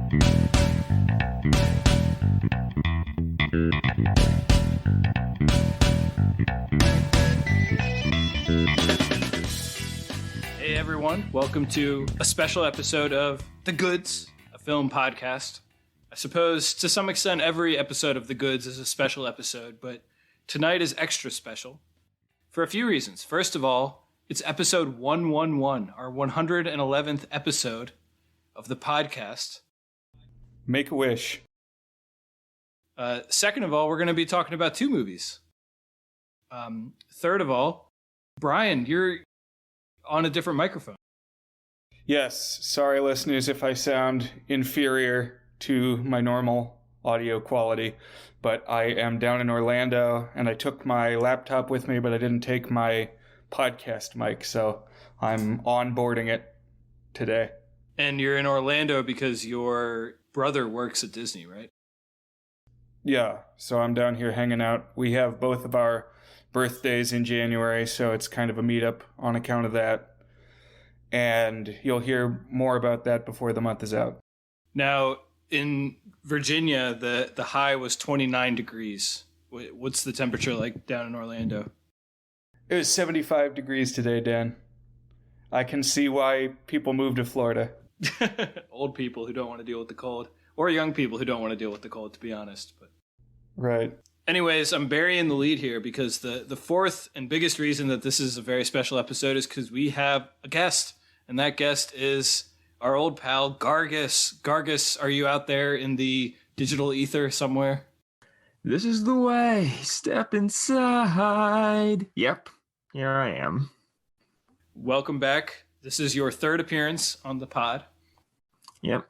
Hey everyone, welcome to a special episode of The Goods, a film podcast. I suppose to some extent every episode of The Goods is a special episode, but tonight is extra special for a few reasons. First of all, it's episode 111, our 111th episode of the podcast. Make a wish. Second of all, we're going to be talking about two movies. Third of all, Brian, you're on a different microphone. Yes, sorry listeners if I sound inferior to my normal audio quality, but I am down in Orlando and I took my laptop with me, but I didn't take my podcast mic, so I'm onboarding it today. And you're in Orlando because your brother works at Disney, right? Yeah, so I'm down here hanging out. We have both of our birthdays in January, so it's kind of a meetup on account of that. And you'll hear more about that before the month is out. Now, in Virginia, the high was 29 degrees. What's the temperature like down in Orlando? It was 75 degrees today, Dan. I can see why people move to Florida. Old people who don't want to deal with the cold. Or young people who don't want to deal with the cold, to be honest. But right. Anyways, I'm burying the lead here because the fourth and biggest reason that this is a very special episode is because we have a guest. And that guest is our old pal, Gargus. Gargus, are you out there in the digital ether somewhere? This is the way. Step inside. Yep, here I am. Welcome back. This is your third appearance on the pod. Yep.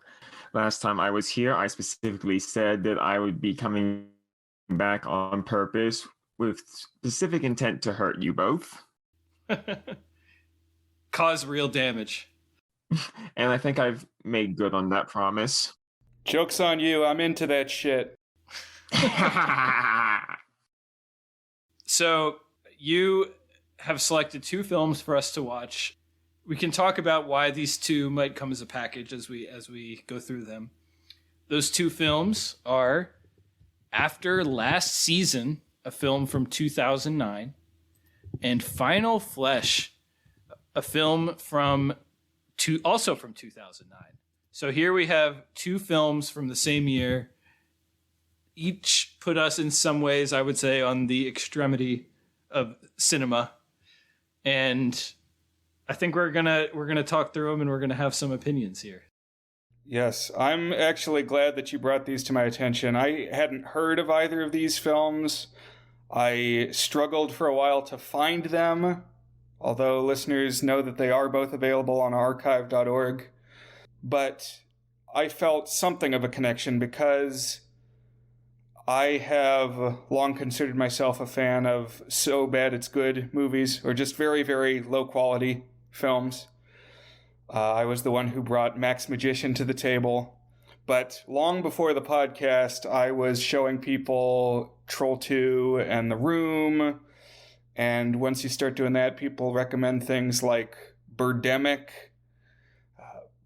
Last time I was here, I specifically said that I would be coming back on purpose with specific intent to hurt you both. Cause real damage. And I think I've made good on that promise. Joke's on you. I'm into that shit. So you have selected two films for us to watch. We can talk about why these two might come as a package as we go through them. Those two films are After Last Season, a film from 2009, and Final Flesh, a film also from 2009. So here we have two films from the same year. Each put us in some ways, I would say, on the extremity of cinema. And I think we're gonna talk through them and we're gonna have some opinions here. Yes, I'm actually glad that you brought these to my attention. I hadn't heard of either of these films. I struggled for a while to find them, although listeners know that they are both available on archive.org. But I felt something of a connection because I have long considered myself a fan of so bad it's good movies, or just very, very low quality films. I was the one who brought Max Magician to the table. But long before the podcast, I was showing people Troll 2 and The Room. And once you start doing that, people recommend things like Birdemic.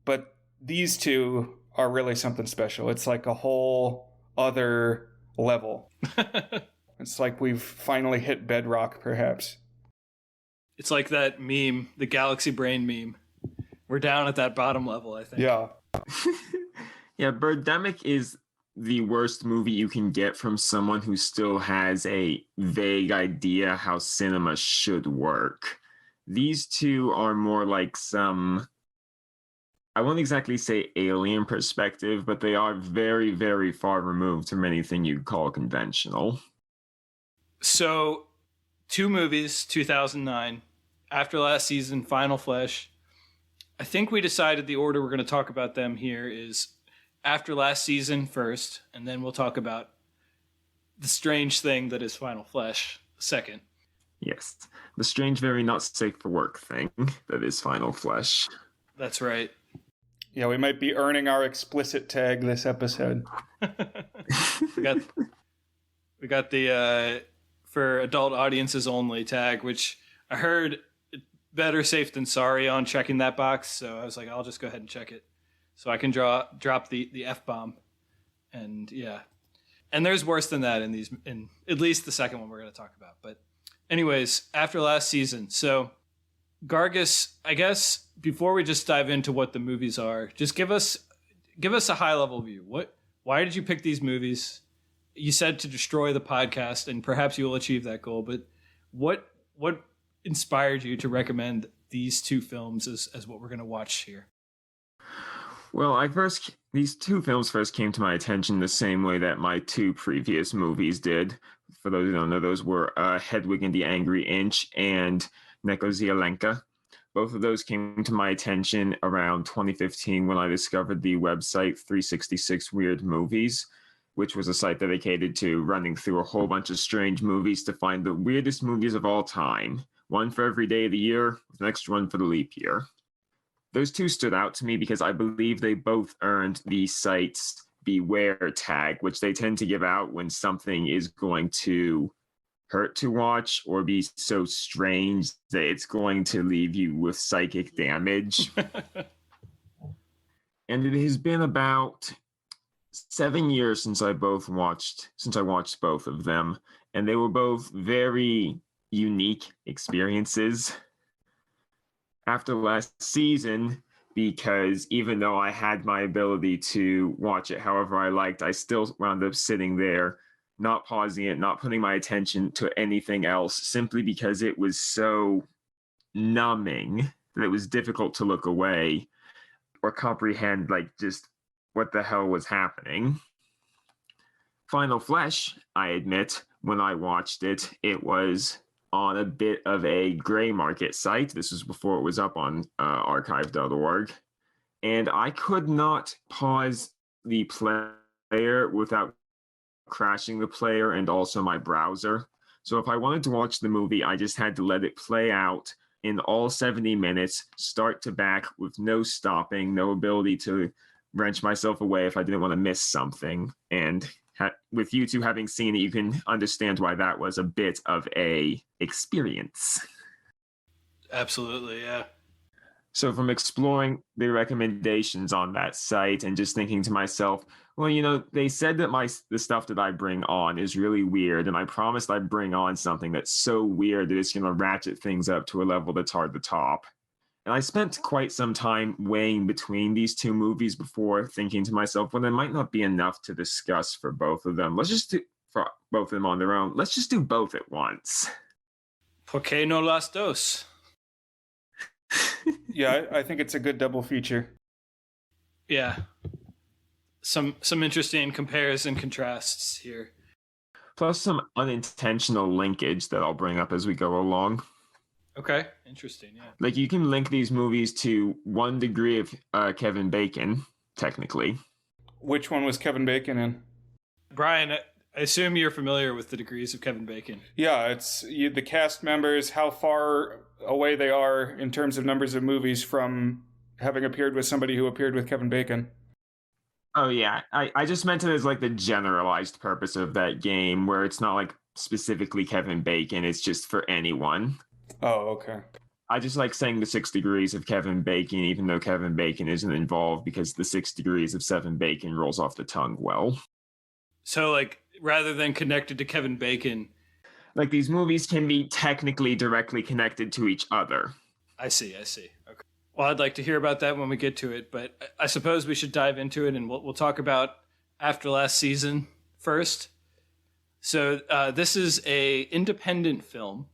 But these two are really something special. It's like a whole other level. It's like we've finally hit bedrock, perhaps. It's like that meme, the Galaxy Brain meme. We're down at that bottom level, I think. Yeah. Yeah, Birdemic is the worst movie you can get from someone who still has a vague idea how cinema should work. These two are more like some, I won't exactly say alien perspective, but they are very, very far removed from anything you'd call conventional. So, two movies, 2009, After Last Season, Final Flesh. I think we decided the order we're going to talk about them here is After Last Season first, and then we'll talk about the strange thing that is Final Flesh second. Yes, the strange, very not safe for work thing that is Final Flesh. That's right. Yeah, we might be earning our explicit tag this episode. we got the for adult audiences only tag, which I heard better safe than sorry on checking that box. So I was like, I'll just go ahead and check it. so I can drop the F-bomb. And yeah. And there's worse than that in at least the second one we're going to talk about. But anyways, after last season. So Gargus, I guess before we just dive into what the movies are, just give us a high level view. Why did you pick these movies? You said to destroy the podcast, and perhaps you will achieve that goal, but what inspired you to recommend these two films as what we're going to watch here? Well, these two films first came to my attention the same way that my two previous movies did. For those who don't know, those were Hedwig and the Angry Inch and Nekozialenka. Both of those came to my attention around 2015 when I discovered the website 366 Weird Movies, which was a site dedicated to running through a whole bunch of strange movies to find the weirdest movies of all time. One for every day of the year, with an extra one for the leap year. Those two stood out to me because I believe they both earned the site's beware tag, which they tend to give out when something is going to hurt to watch or be so strange that it's going to leave you with psychic damage. And it has been about 7 years since I watched both of them, and they were both very unique experiences. After last season, because even though I had my ability to watch it however I liked, I still wound up sitting there, not pausing it, not putting my attention to anything else, simply because it was so numbing that it was difficult to look away or comprehend, just what the hell was happening. Final Flesh, I admit, when I watched it, it was on a bit of a gray market site. This was before it was up on archive.org. And I could not pause the player without crashing the player and also my browser. So if I wanted to watch the movie, I just had to let it play out in all 70 minutes, start to back, with no stopping, no ability to wrench myself away if I didn't want to miss something. And with you two having seen it, you can understand why that was a bit of a experience. Absolutely, yeah. So from exploring the recommendations on that site and just thinking to myself, well, they said that the stuff that I bring on is really weird, and I promised I'd bring on something that's so weird that it's going to ratchet things up to a level that's hard to top. And I spent quite some time weighing between these two movies before thinking to myself, well, there might not be enough to discuss for both of them. Let's just do, for both of them on their own, let's just do both at once. ¿Por qué no las dos? Yeah, I think it's a good double feature. Yeah. Some interesting compares and contrasts here. Plus some unintentional linkage that I'll bring up as we go along. Okay, interesting, yeah. You can link these movies to one degree of Kevin Bacon, technically. Which one was Kevin Bacon in? Brian, I assume you're familiar with the degrees of Kevin Bacon. Yeah, it's the cast members, how far away they are in terms of numbers of movies from having appeared with somebody who appeared with Kevin Bacon. Oh, yeah. I just meant it as the generalized purpose of that game, where it's not specifically Kevin Bacon, it's just for anyone. Oh, okay. I just like saying the 6 degrees of Kevin Bacon, even though Kevin Bacon isn't involved, because the 6 degrees of 7 Bacon rolls off the tongue well. So, rather than connected to Kevin Bacon... these movies can be technically directly connected to each other. I see. Okay. Well, I'd like to hear about that when we get to it, but I suppose we should dive into it, and we'll talk about After Last Season first. So, this is a independent film.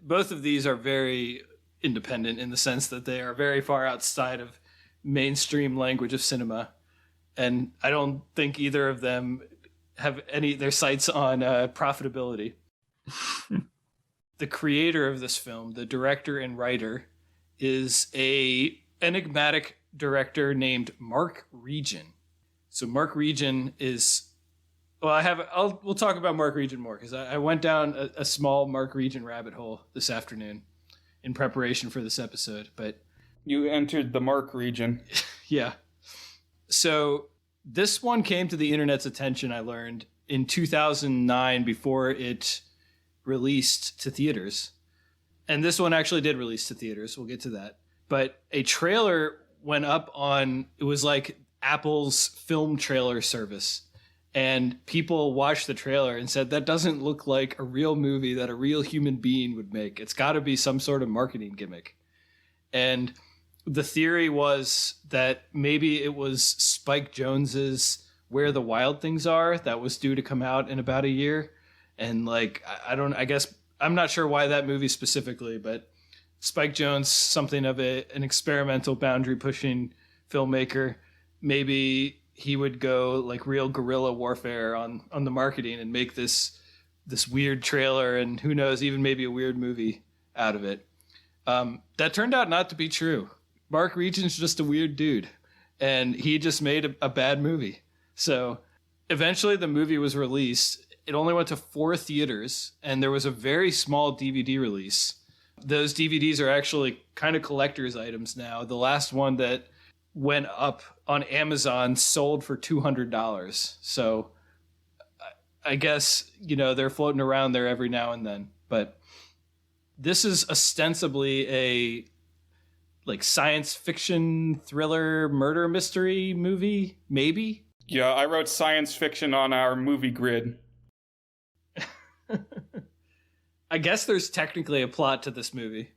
Both of these are very independent in the sense that they are very far outside of mainstream language of cinema. And I don't think either of them have their sights on profitability. The creator of this film, the director and writer, is a enigmatic director named Mark Regan. So Mark Regan is... Well, we'll talk about Mark Regan more, because I went down a small Mark Regan rabbit hole this afternoon in preparation for this episode. But you entered the Mark region. Yeah. So this one came to the internet's attention, I learned, in 2009 before it released to theaters. And this one actually did release to theaters. We'll get to that. But a trailer went up on, it was like Apple's film trailer service. And people watched the trailer and said, that doesn't look like a real movie that a real human being would make. It's got to be some sort of marketing gimmick. And the theory was that maybe it was Spike Jonze's Where the Wild Things Are that was due to come out in about a year. And like, I guess, I'm not sure why that movie specifically, but Spike Jonze, something of an experimental boundary pushing filmmaker, maybe he would go like real guerrilla warfare on the marketing and make this weird trailer and who knows, even maybe a weird movie out of it. That turned out not to be true. Mark Regan's just a weird dude and he just made a bad movie. So eventually the movie was released. It only went to 4 theaters and there was a very small DVD release. Those DVDs are actually kind of collector's items now. The last one that went up on Amazon sold for $200. So I guess, they're floating around there every now and then. But this is ostensibly a like science fiction thriller murder mystery movie, maybe? Yeah, I wrote science fiction on our movie grid. I guess there's technically a plot to this movie.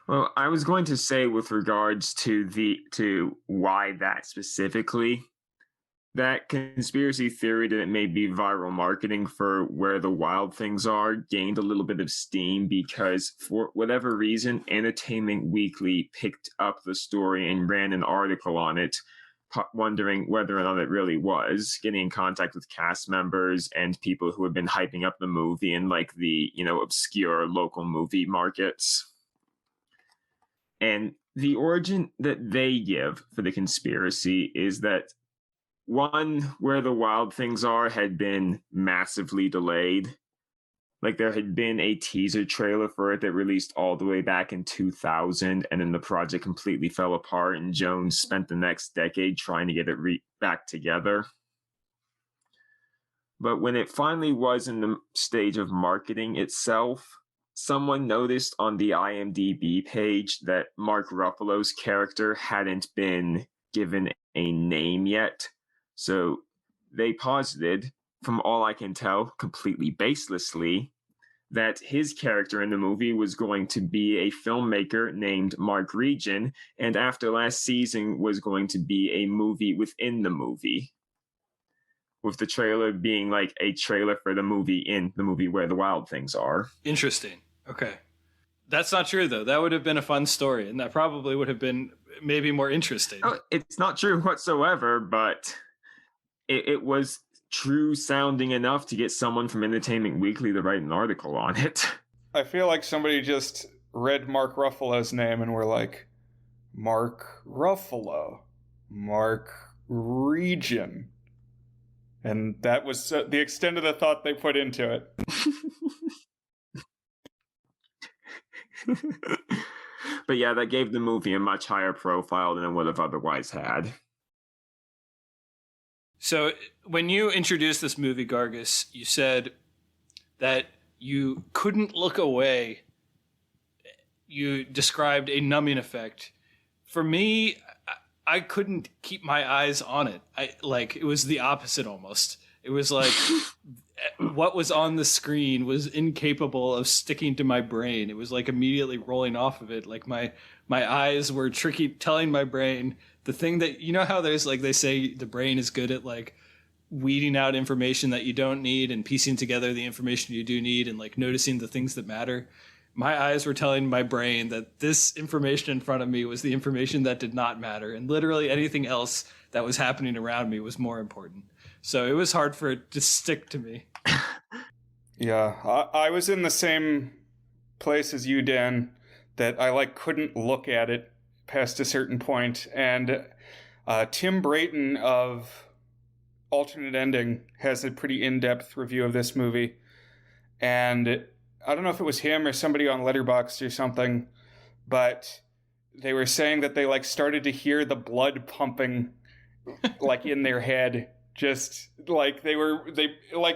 Well, I was going to say with regards to why that specifically, that conspiracy theory that it may be viral marketing for Where the Wild Things Are gained a little bit of steam because for whatever reason, Entertainment Weekly picked up the story and ran an article on it, wondering whether or not it really was, getting in contact with cast members and people who had been hyping up the movie in like the, obscure local movie markets. And the origin that they give for the conspiracy is that one, Where the Wild Things Are had been massively delayed. Like there had been a teaser trailer for it that released all the way back in 2000, and then the project completely fell apart, and Jones spent the next decade trying to get it back together. But when it finally was in the stage of marketing itself, someone noticed on the IMDb page that Mark Ruffalo's character hadn't been given a name yet. So they posited, from all I can tell, completely baselessly, that his character in the movie was going to be a filmmaker named Mark Regan, and after last season was going to be a movie within the movie, with the trailer being like a trailer for the movie in the movie Where the Wild Things Are. Interesting. Okay. That's not true, though. That would have been a fun story, and that probably would have been maybe more interesting. Oh, it's not true whatsoever, but it was true sounding enough to get someone from Entertainment Weekly to write an article on it. I feel like somebody just read Mark Ruffalo's name and were like, Mark Ruffalo, Mark Regan. And that was the extent of the thought they put into it. But yeah, that gave the movie a much higher profile than it would have otherwise had. So when you introduced this movie, Gargus, you said that you couldn't look away. You described a numbing effect. For me, I couldn't keep my eyes on it. It was the opposite almost. It was like what was on the screen was incapable of sticking to my brain. It was like immediately rolling off of it. Like my eyes were telling my brain the thing that, how there's like, they say the brain is good at like weeding out information that you don't need and piecing together the information you do need and like noticing the things that matter. My eyes were telling my brain that this information in front of me was the information that did not matter. And literally anything else that was happening around me was more important. So it was hard for it to stick to me. Yeah, I was in the same place as you, Dan, that I couldn't look at it past a certain point. And Tim Brayton of Alternate Ending has a pretty in-depth review of this movie. And I don't know if it was him or somebody on Letterboxd or something, but they were saying that they started to hear the blood pumping in their head. Just they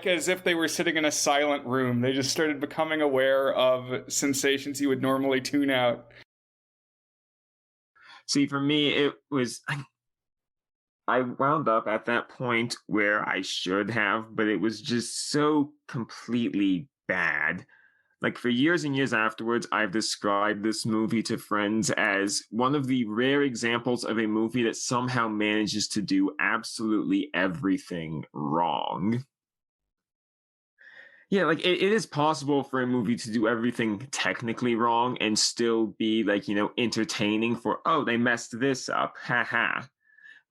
as if they were sitting in a silent room. They just started becoming aware of sensations you would normally tune out. See, for me, it was I wound up at that point where I should have, but it was just so completely bad. Like for years and years afterwards, I've described this movie to friends as one of the rare examples of a movie that somehow manages to do absolutely everything wrong. Yeah, like it is possible for a movie to do everything technically wrong and still be like, entertaining for, oh, they messed this up. Haha.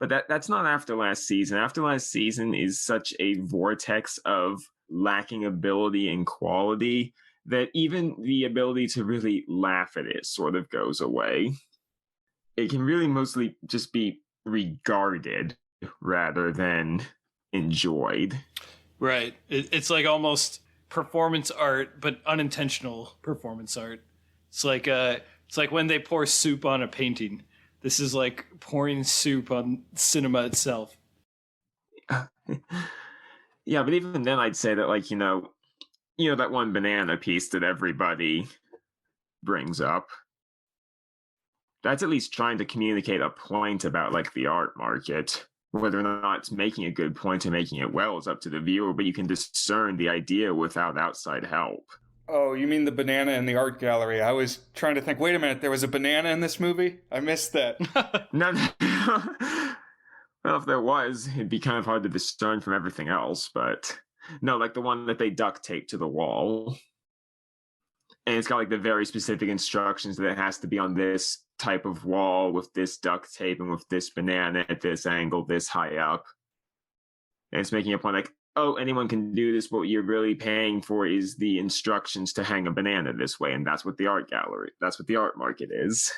But that's not After Last Season. After Last Season is such a vortex of lacking ability and quality that even the ability to really laugh at it sort of goes away. It can really mostly just be regarded rather than enjoyed. Right. It's like almost performance art, but unintentional performance art. It's like when they pour soup on a painting. This is like pouring soup on cinema itself. Yeah, but even then, I'd say that, like, that one banana piece that everybody brings up. That's at least trying to communicate a point about, like, the art market. Whether or not it's making a good point and making it well is up to the viewer, but you can discern the idea without outside help. Oh, you mean the banana in the art gallery? I was trying to think, wait a minute, there was a banana in this movie? I missed that. No. Well, if there was, it'd be kind of hard to discern from everything else, but no, like the one that they duct tape to the wall. And it's got like the very specific instructions that it has to be on this type of wall with this duct tape and with this banana at this angle, this high up. And it's making a point like, oh, anyone can do this. What you're really paying for is the instructions to hang a banana this way. And that's what the art gallery, that's what the art market is.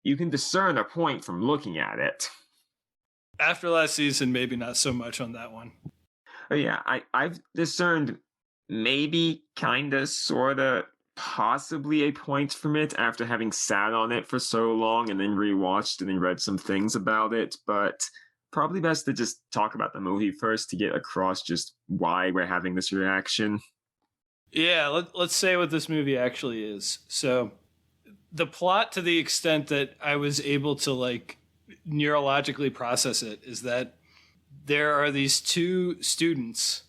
You can discern a point from looking at it. After Last Season, maybe not so much on that one. Oh, yeah, I've discerned maybe, kinda, sorta, possibly a point from it after having sat on it for so long and then rewatched and then read some things about it, but probably best to just talk about the movie first to get across just why we're having this reaction. Yeah, let's say what this movie actually is. So, the plot, to the extent that I was able to, like, neurologically process it, is that there are these two students,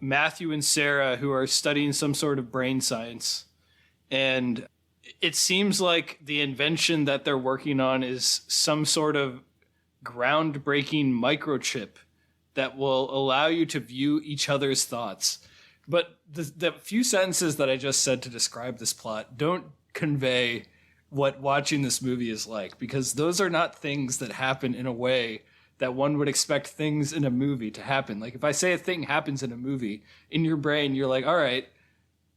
Matthew and Sarah, who are studying some sort of brain science. And it seems like the invention that they're working on is some sort of groundbreaking microchip that will allow you to view each other's thoughts. But the few sentences that I just said to describe this plot don't convey what watching this movie is like, because those are not things that happen in a way that one would expect things in a movie to happen. Like if I say a thing happens in a movie, in your brain, you're like, all right,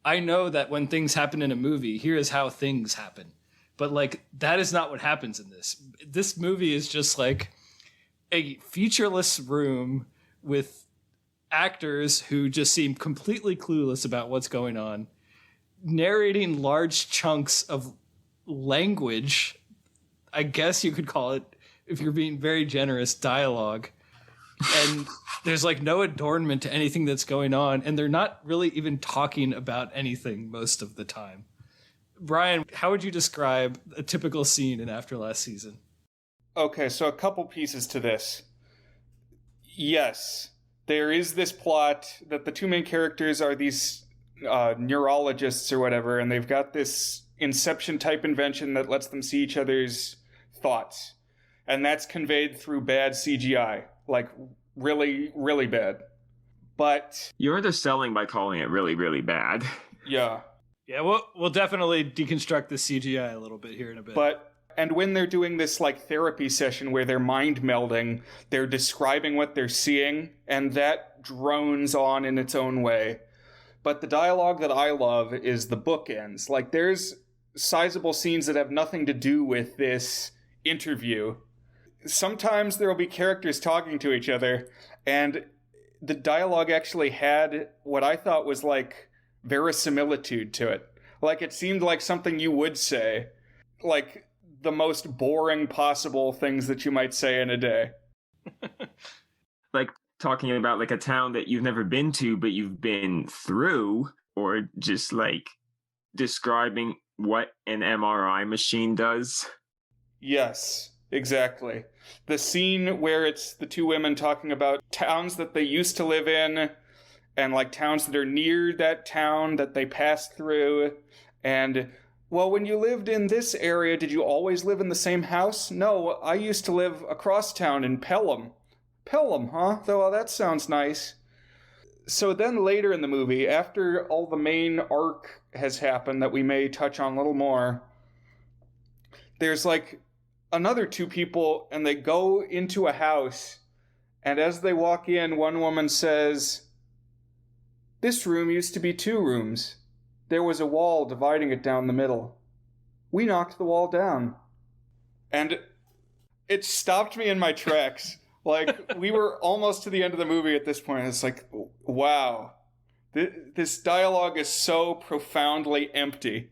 I know that when things happen in a movie, here is how things happen. But like, that is not what happens in this. This movie is just like a featureless room with actors who just seem completely clueless about what's going on, narrating large chunks of language, I guess you could call it, if you're being very generous, dialogue. And there's like no adornment to anything that's going on, and they're not really even talking about anything most of the time. Brian, how would you describe a typical scene in After Last Season? Okay, so a couple pieces to this. Yes, there is this plot that the two main characters are these neurologists or whatever, and they've got this Inception type invention that lets them see each other's thoughts. And that's conveyed through bad CGI, like really, really bad. But you're underselling by calling it really, really bad. Yeah. Yeah, we'll definitely deconstruct the CGI a little bit here in a bit. And when they're doing this like therapy session where they're mind melding, they're describing what they're seeing, and that drones on in its own way. But the dialogue that I love is the bookends. Like there's sizable scenes that have nothing to do with this interview. Sometimes there will be characters talking to each other, and the dialogue actually had what I thought was like verisimilitude to it. Like it seemed like something you would say. Like the most boring possible things that you might say in a day. Like talking about like a town that you've never been to, but you've been through, or just like describing what an MRI machine does. Yes, exactly. The scene where it's the two women talking about towns that they used to live in and like towns that are near that town that they passed through. And, well, when you lived in this area, did you always live in the same house? No, I used to live across town in Pelham. Pelham, huh? Well, that sounds nice. So then later in the movie, after all the main arc has happened that we may touch on a little more, there's like another two people and they go into a house, and as they walk in, one woman says, "This room used to be two rooms. There was a wall dividing it down the middle. We knocked the wall down." And it stopped me in my tracks. Like, we were almost to the end of the movie at this point. It's like, wow. This dialogue is so profoundly empty.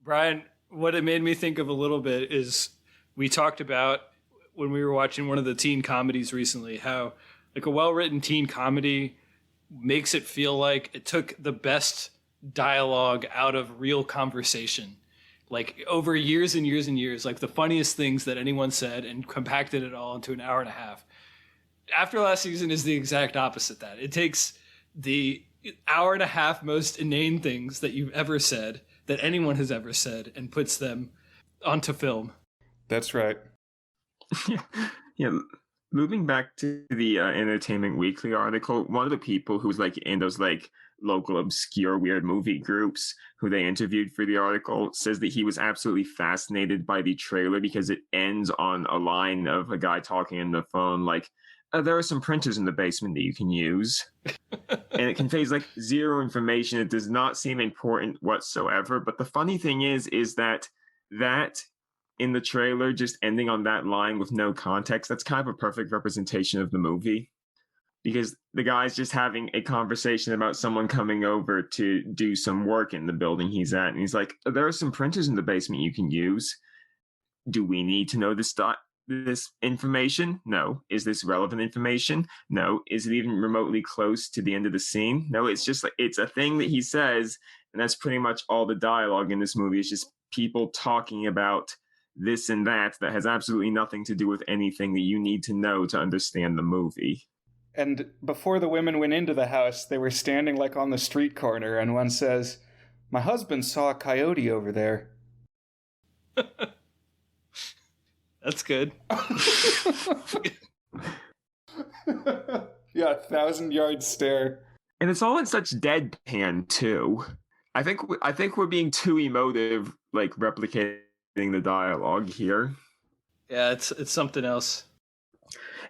Brian, what it made me think of a little bit is we talked about when we were watching one of the teen comedies recently, how like a well-written teen comedy makes it feel like it took the best dialogue out of real conversation. Like over years and years and years, like the funniest things that anyone said and compacted it all into an hour and a half. After Last Season is the exact opposite of that. It takes the hour and a half most inane things that you've ever said, that anyone has ever said, and puts them onto film. That's right. Yeah. Moving back to the Entertainment Weekly article, one of the people who was like in those like local obscure weird movie groups who they interviewed for the article says that he was absolutely fascinated by the trailer because it ends on a line of a guy talking in the phone like, there are some printers in the basement that you can use. And it conveys like zero information. It does not seem important whatsoever. But the funny thing is that in the trailer, just ending on that line with no context, that's kind of a perfect representation of the movie. Because the guy's just having a conversation about someone coming over to do some work in the building he's at. And he's like, there are some printers in the basement you can use. Do we need to know this information? No. Is this relevant information? No. Is it even remotely close to the end of the scene? No, it's just like, it's a thing that he says. And that's pretty much all the dialogue in this movie. It's just people talking about this and that has absolutely nothing to do with anything that you need to know to understand the movie. And before the women went into the house, they were standing like on the street corner, and one says, "My husband saw a coyote over there." That's good. Yeah, 1,000-yard stare. And it's all in such deadpan too. I think we're being too emotive, like replicating the dialogue here. Yeah, it's something else.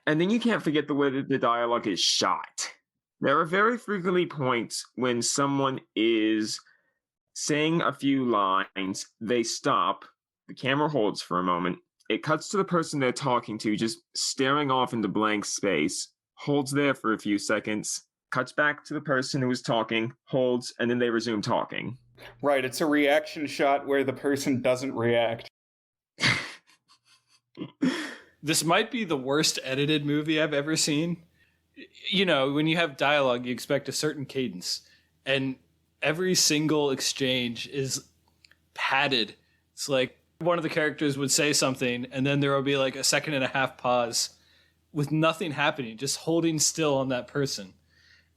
And then you can't forget the way that the dialogue is shot. There are very frequently points when someone is saying a few lines, they stop, the camera holds for a moment, it cuts to the person they're talking to, just staring off into blank space, holds there for a few seconds, cuts back to the person who was talking, holds, and then they resume talking. Right, it's a reaction shot where the person doesn't react. This might be the worst edited movie I've ever seen. You know, when you have dialogue, you expect a certain cadence, and every single exchange is padded. It's like one of the characters would say something, and then there will be like a 1.5 second pause with nothing happening, just holding still on that person,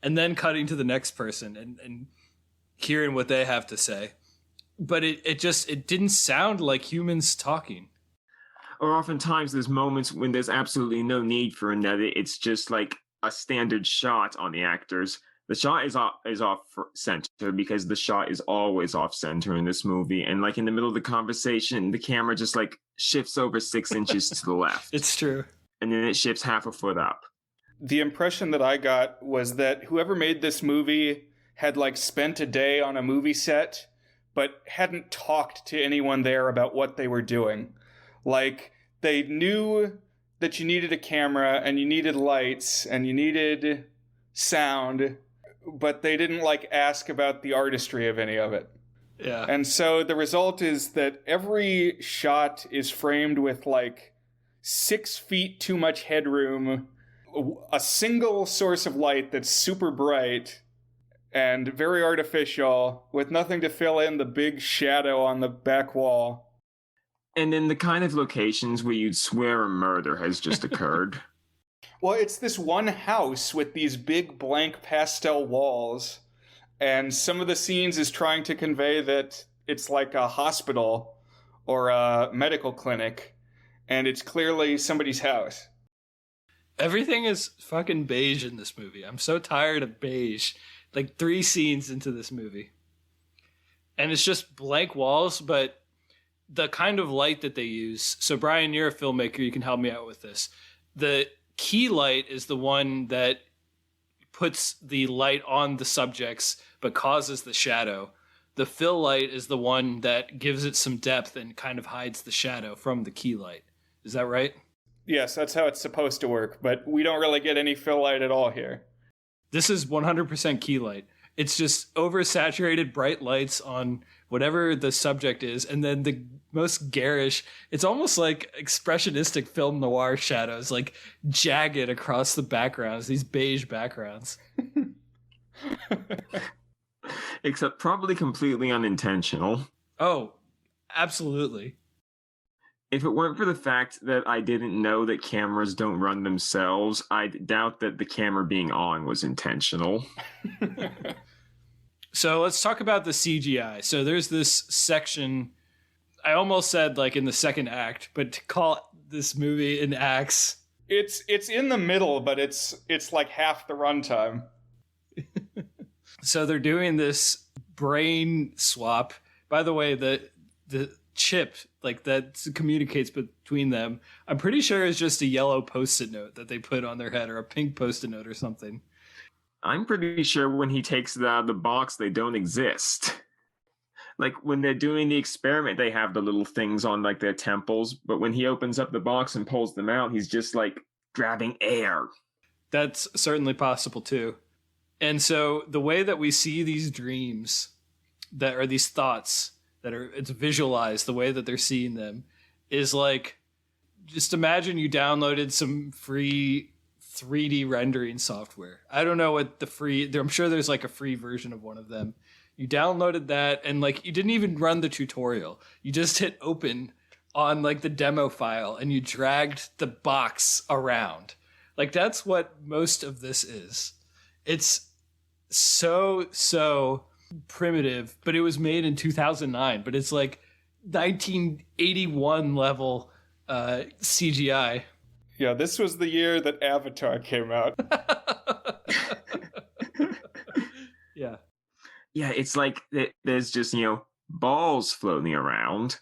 and then cutting to the next person and hearing what they have to say. But it didn't sound like humans talking. Or oftentimes there's moments when there's absolutely no need for an edit. It's just like a standard shot on the actors. The shot is off center because the shot is always off center in this movie. And like in the middle of the conversation, the camera just like shifts over 6 inches to the left. It's true. And then it shifts half a foot up. The impression that I got was that whoever made this movie had like spent a day on a movie set, but hadn't talked to anyone there about what they were doing. Like, they knew that you needed a camera and you needed lights and you needed sound, but they didn't like ask about the artistry of any of it. Yeah. And so the result is that every shot is framed with like 6 feet too much headroom, a single source of light that's super bright and very artificial, with nothing to fill in the big shadow on the back wall. And in the kind of locations where you'd swear a murder has just occurred. Well, it's this one house with these big blank pastel walls, and some of the scenes is trying to convey that it's like a hospital or a medical clinic, and it's clearly somebody's house. Everything is fucking beige in this movie. I'm so tired of beige. Like 3 scenes into this movie. And it's just blank walls, but the kind of light that they use. So Brian, you're a filmmaker, you can help me out with this. The key light is the one that puts the light on the subjects but causes the shadow. The fill light is the one that gives it some depth and kind of hides the shadow from the key light. Is that right? Yes, that's how it's supposed to work, but we don't really get any fill light at all here. This is 100% key light. It's just oversaturated bright lights on whatever the subject is, and then the most garish, it's almost like expressionistic film noir shadows, like jagged across the backgrounds, these beige backgrounds. Except probably completely unintentional. Oh, absolutely. If it weren't for the fact that I didn't know that cameras don't run themselves, I'd doubt that the camera being on was intentional. So let's talk about the CGI. So there's this section, I almost said like in the second act, but to call this movie in acts. It's in the middle, but it's like half the runtime. So they're doing this brain swap. By the way, the chip like that communicates between them, I'm pretty sure is just a yellow post-it note that they put on their head, or a pink post-it note or something. I'm pretty sure when he takes it out of the box, they don't exist. Like when they're doing the experiment, they have the little things on like their temples, but when he opens up the box and pulls them out, he's just like grabbing air. That's certainly possible too. And so the way that we see these dreams, that are these thoughts that are, it's visualized, the way that they're seeing them is like, just imagine you downloaded some free 3D rendering software. I don't know what the free, I'm sure there's like a free version of one of them. You downloaded that and like you didn't even run the tutorial. You just hit open on like the demo file and you dragged the box around. Like that's what most of this is. It's so primitive, but it was made in 2009, but it's like 1981 level CGI. Yeah, this was the year that Avatar came out. Yeah. Yeah, it's like there's just, balls floating around.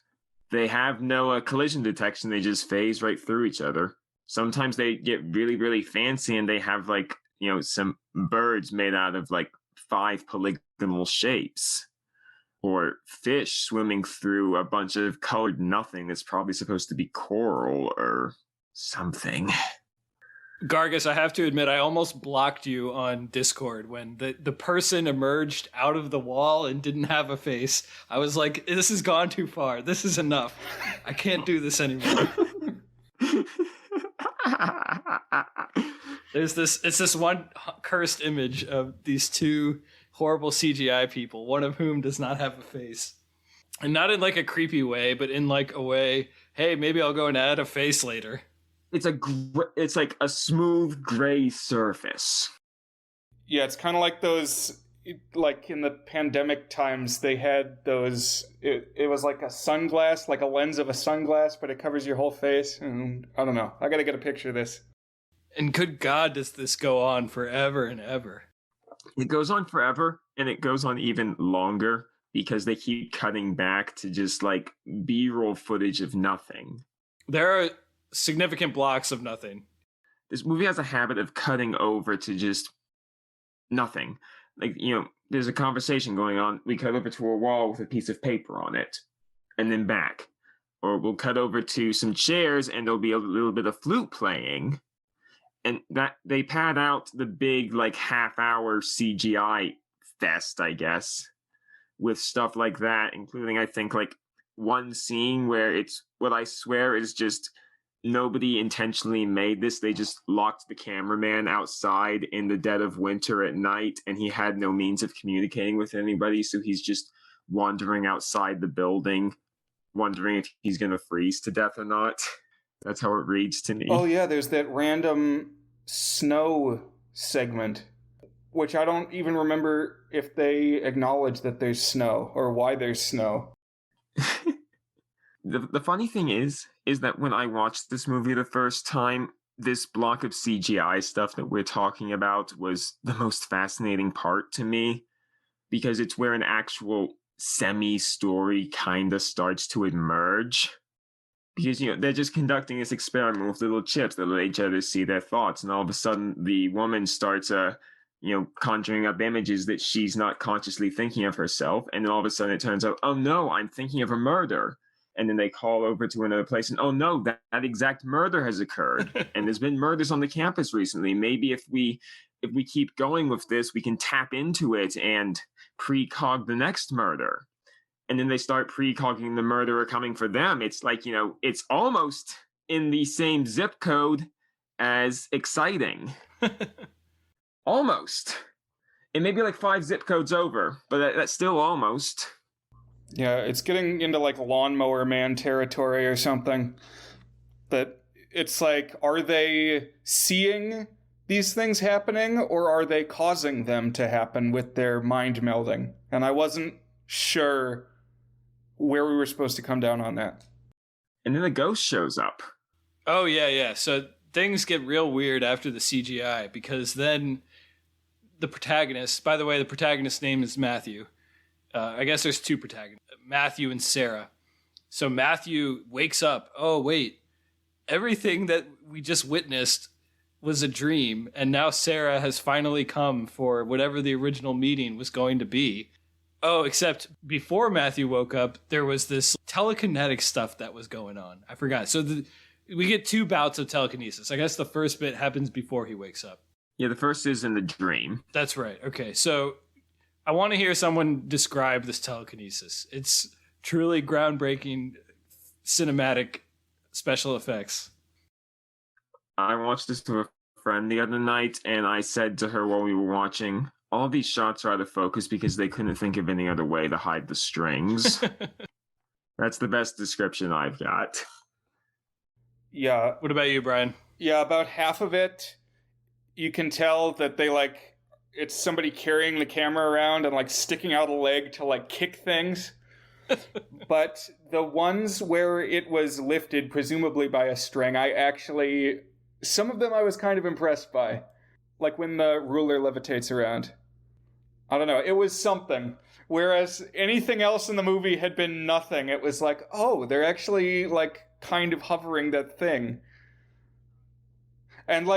They have no collision detection. They just phase right through each other. Sometimes they get really, really fancy and they have like, some birds made out of like 5 polygonal shapes. Or fish swimming through a bunch of colored nothing that's probably supposed to be coral or something. Gargus, I have to admit, I almost blocked you on Discord when the person emerged out of the wall and didn't have a face. I was like, this has gone too far. This is enough. I can't do this anymore. It's this one cursed image of these 2 horrible CGI people, one of whom does not have a face. And not in like a creepy way, but in like a way, hey, maybe I'll go and add a face later. It's like a smooth gray surface. Yeah, it's kind of like those, like in the pandemic times, they had those, it was like a sunglass, like a lens of a sunglass, but it covers your whole face. And I don't know. I got to get a picture of this. And good God, does this go on forever and ever? It goes on forever, and it goes on even longer because they keep cutting back to just like B-roll footage of nothing. There are significant blocks of nothing. This movie has a habit of cutting over to just nothing. Like, there's a conversation going on. We cut over to a wall with a piece of paper on it, and then back. Or we'll cut over to some chairs, and there'll be a little bit of flute playing. And that they pad out the big, like, half-hour CGI fest, I guess, with stuff like that, including, I think, like, one scene where it's what I swear is just nobody intentionally made this. They just locked the cameraman outside in the dead of winter at night, and he had no means of communicating with anybody, so he's just wandering outside the building wondering if he's going to freeze to death or not. That's how it reads to me. Oh yeah, there's that random snow segment, which I don't even remember if they acknowledge that there's snow or why there's snow. The funny thing is that when I watched this movie the first time, this block of CGI stuff that we're talking about was the most fascinating part to me, because it's where an actual semi-story kind of starts to emerge. Because, they're just conducting this experiment with little chips that let each other see their thoughts, and all of a sudden the woman starts conjuring up images that she's not consciously thinking of herself, and then all of a sudden it turns out, oh no, I'm thinking of a murder. And then they call over to another place, and oh no, that exact murder has occurred. And there's been murders on the campus recently. Maybe if we keep going with this, we can tap into it and precog the next murder. And then they start precogging the murderer coming for them. It's like, it's almost in the same zip code as Exciting. Almost. It may be like 5 zip codes over, but that's still almost. Yeah, it's getting into like Lawnmower Man territory or something. But it's like, are they seeing these things happening, or are they causing them to happen with their mind melding? And I wasn't sure where we were supposed to come down on that. And then the ghost shows up. Oh, yeah. So things get real weird after the CGI, because then the protagonist, by the way, the protagonist's name is Matthew. I guess there's 2 protagonists, Matthew and Sarah. So Matthew wakes up. Oh, wait. Everything that we just witnessed was a dream, and now Sarah has finally come for whatever the original meeting was going to be. Oh, except before Matthew woke up, there was this telekinetic stuff that was going on. I forgot. So we get 2 bouts of telekinesis. I guess the first bit happens before he wakes up. Yeah, the first is in the dream. That's right. Okay, so I want to hear someone describe this telekinesis. It's truly groundbreaking cinematic special effects. I watched this to a friend the other night, and I said to her while we were watching, all these shots are out of focus because they couldn't think of any other way to hide the strings. That's the best description I've got. Yeah. What about you, Brian? Yeah, about half of it, you can tell that they it's somebody carrying the camera around and sticking out a leg to kick things. But the ones where it was lifted, presumably by a string, some of them I was kind of impressed by. Like when the ruler levitates around. I don't know, it was something. Whereas anything else in the movie had been nothing. It was like, oh, they're actually kind of hovering that thing. And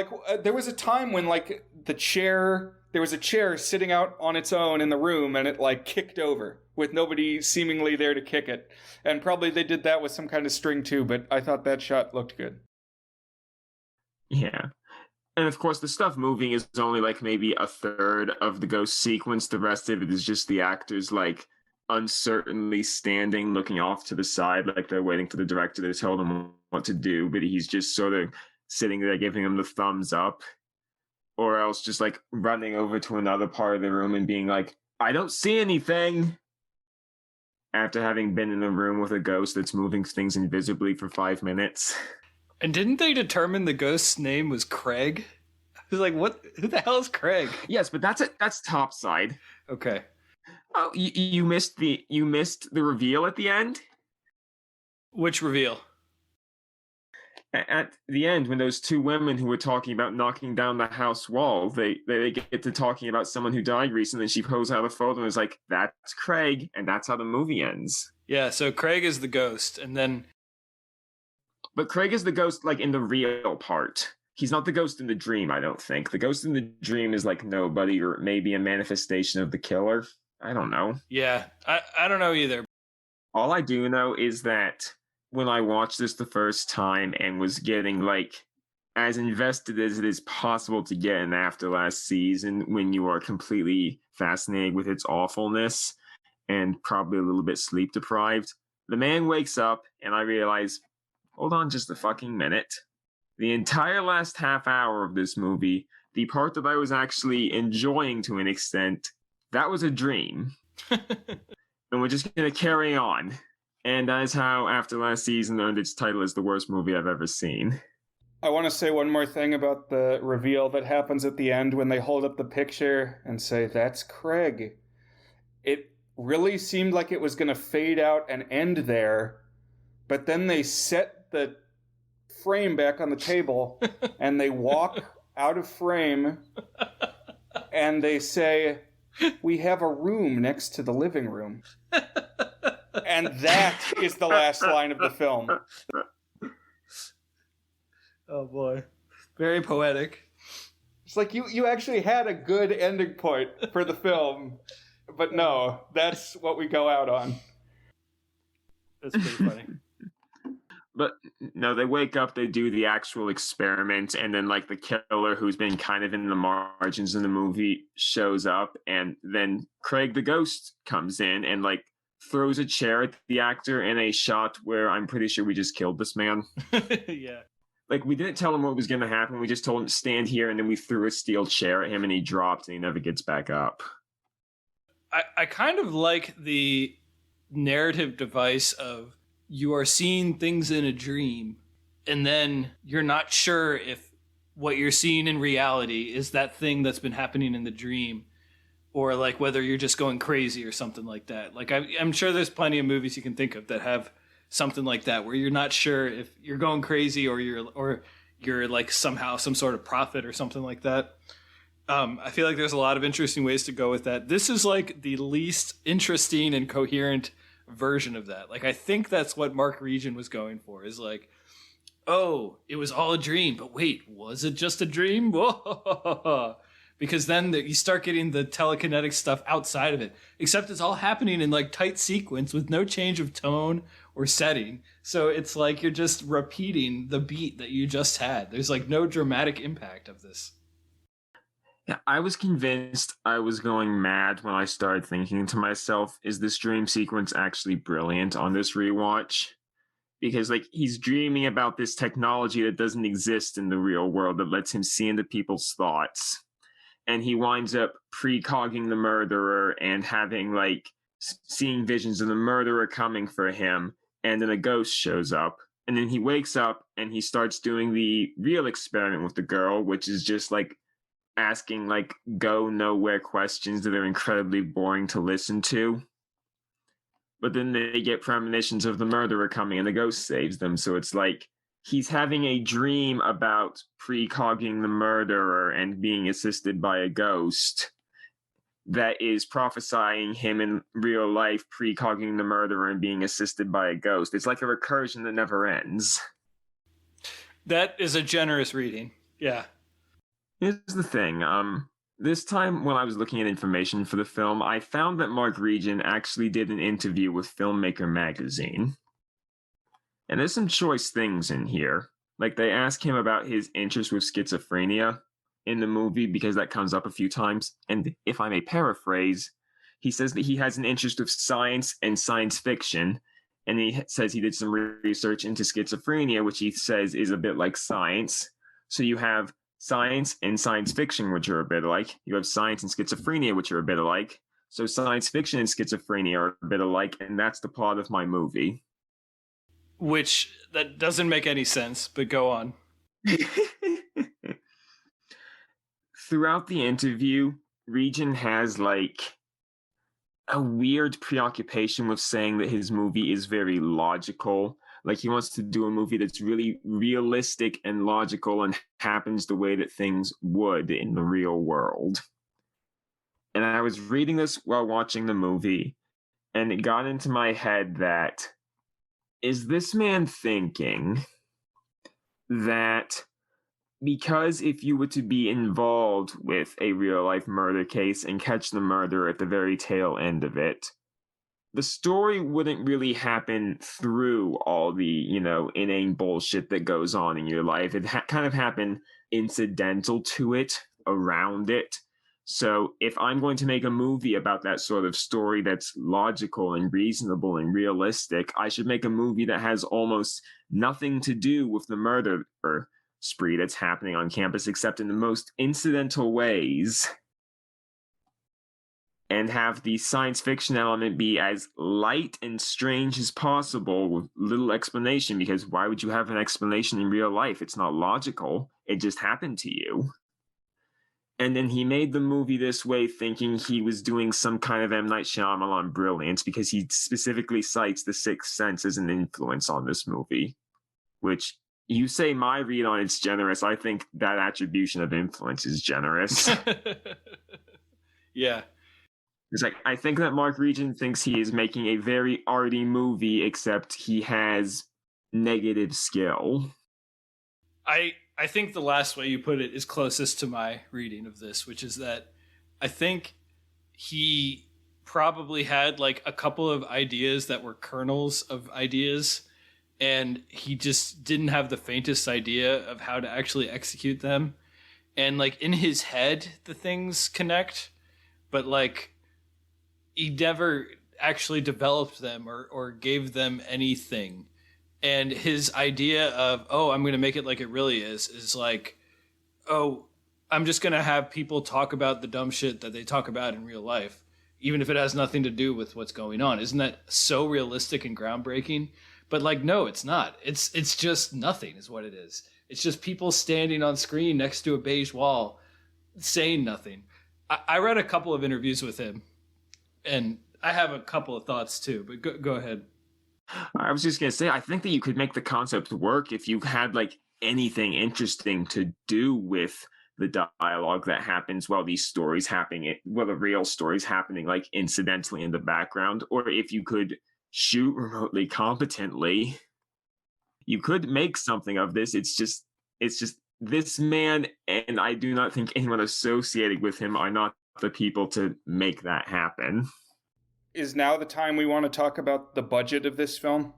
there was a time when there was a chair sitting out on its own in the room, and it kicked over with nobody seemingly there to kick it. And probably they did that with some kind of string too, but I thought that shot looked good. Yeah. And of course, the stuff moving is only maybe a third of the ghost sequence. The rest of it is just the actors uncertainly standing, looking off to the side, like they're waiting for the director to tell them what to do. But he's just sort of sitting there giving them the thumbs up, or else just running over to another part of the room and being like, I don't see anything. After having been in a room with a ghost that's moving things invisibly for 5 minutes. And didn't they determine the ghost's name was Craig? I was like, what? Who the hell is Craig? Yes, but that's topside. Okay. Oh, you missed the reveal at the end? Which reveal? At the end, when those 2 women who were talking about knocking down the house wall, they get to talking about someone who died recently, and she pulls out a photo and is like, that's Craig, and that's how the movie ends. Yeah, so Craig is the ghost, and then... But Craig is the ghost, in the real part. He's not the ghost in the dream, I don't think. The ghost in the dream is, nobody, or maybe a manifestation of the killer. I don't know. Yeah, I don't know either. All I do know is that when I watched this the first time and was getting, as invested as it is possible to get in after last season, when you are completely fascinated with its awfulness and probably a little bit sleep deprived, the man wakes up and I realize, hold on just a fucking minute. The entire last half hour of this movie, the part that I was actually enjoying to an extent, that was a dream. And we're just going to carry on. And that is how After Last Season earned its title as the worst movie I've ever seen. I want to say one more thing about the reveal that happens at the end when they hold up the picture and say, "That's Craig." It really seemed like it was going to fade out and end there, but then they set the frame back on the table and they walk out of frame and they say, "We have a room next to the living room." And that is the last line of the film. Oh boy. Very poetic. It's like you actually had a good ending point for the film, but no, that's what we go out on. That's pretty funny. But no, they wake up, they do the actual experiment, and then like the killer who's been kind of in the margins in the movie shows up, and then Craig the ghost comes in and like throws a chair at the actor in a shot where I'm pretty sure we just killed this man. Yeah. Like, we didn't tell him what was going to happen. We just told him to stand here, and then we threw a steel chair at him, and he dropped, and he never gets back up. I kind of like the narrative device of you are seeing things in a dream, and then you're not sure if what you're seeing in reality is that thing that's been happening in the dream, or like whether you're just going crazy or something like that. Like I'm sure there's plenty of movies you can think of that have something like that, where you're not sure if you're going crazy or you're like somehow some sort of prophet or something like that. I feel like there's a lot of interesting ways to go with that. This is like the least interesting and coherent version of that. Like, I think that's what Mark Regin was going for, is like, oh, it was all a dream, but wait, was it just a dream? Whoa. Because then you start getting the telekinetic stuff outside of it, except it's all happening in like tight sequence with no change of tone or setting. So it's like you're just repeating the beat that you just had. There's like no dramatic impact of this. Yeah, I was convinced I was going mad when I started thinking to myself, is this dream sequence actually brilliant on this rewatch? Because like he's dreaming about this technology that doesn't exist in the real world that lets him see into people's thoughts. And he winds up precogging the murderer and having like seeing visions of the murderer coming for him. And then a ghost shows up. And then he wakes up and he starts doing the real experiment with the girl, which is just like asking like go nowhere questions that are incredibly boring to listen to. But then they get premonitions of the murderer coming and the ghost saves them. So it's like he's having a dream about precogging the murderer and being assisted by a ghost that is prophesying him in real life precogging the murderer and being assisted by a ghost. It's like a recursion that never ends. That is a generous reading. Yeah. Here's the thing. This time when I was looking at information for the film, I found that Mark Regin actually did an interview with Filmmaker magazine. And there's some choice things in here. Like they ask him about his interest with schizophrenia in the movie because that comes up a few times. And if I may paraphrase, he says that he has an interest with science and science fiction. And he says he did some research into schizophrenia, which he says is a bit like science. So you have science and science fiction, which are a bit alike. You have science and schizophrenia, which are a bit alike. So science fiction and schizophrenia are a bit alike, and that's the plot of my movie. Which, that doesn't make any sense, but go on. Throughout the interview, Regin has like a weird preoccupation with saying that his movie is very logical. Like he wants to do a movie that's really realistic and logical and happens the way that things would in the real world. And I was reading this while watching the movie, and it got into my head that, is this man thinking that because if you were to be involved with a real life murder case and catch the murderer at the very tail end of it, the story wouldn't really happen through all the, inane bullshit that goes on in your life. It kind of happened incidental to it, around it. So if I'm going to make a movie about that sort of story that's logical and reasonable and realistic, I should make a movie that has almost nothing to do with the murder spree that's happening on campus, except in the most incidental ways. and have the science fiction element be as light and strange as possible with little explanation, because why would you have an explanation in real life? It's not logical. It just happened to you. And then he made the movie this way, thinking he was doing some kind of M. Night Shyamalan brilliance, because he specifically cites The Sixth Sense as an influence on this movie, which you say my read on it's generous. I think that attribution of influence is generous. Yeah. It's like, I think that Mark Regent thinks he is making a very arty movie, except he has negative skill. I think the last way you put it is closest to my reading of this, which is that I think he probably had like a couple of ideas that were kernels of ideas, and he just didn't have the faintest idea of how to actually execute them. And like in his head, the things connect, but like he never actually developed them or gave them anything. And his idea of, oh, I'm going to make it like it really is like, oh, I'm just going to have people talk about the dumb shit that they talk about in real life, even if it has nothing to do with what's going on. Isn't that so realistic and groundbreaking? But like, no, it's not. It's just nothing is what it is. It's just people standing on screen next to a beige wall saying nothing. I read a couple of interviews with him, and I have a couple of thoughts too, but go ahead. I was just going to say, I think that you could make the concept work if you had like anything interesting to do with the dialogue that happens while these stories happening, while the real stories happening like incidentally in the background, or if you could shoot remotely competently, you could make something of this. It's just this man, and I do not think anyone associated with him are not the people to make that happen. Is now the time we want to talk about the budget of this film?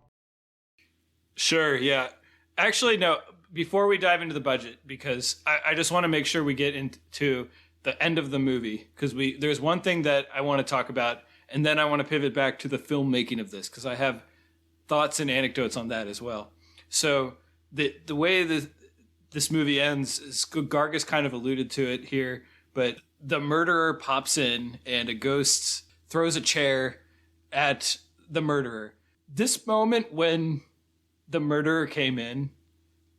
Sure, yeah. Actually, no, before we dive into the budget, because I just want to make sure we get into the end of the movie, because there's one thing that I want to talk about, and then I want to pivot back to the filmmaking of this, because I have thoughts and anecdotes on that as well. So the way this movie ends is, Gargus kind of alluded to it here, but the murderer pops in and a ghost throws a chair at the murderer. This moment when the murderer came in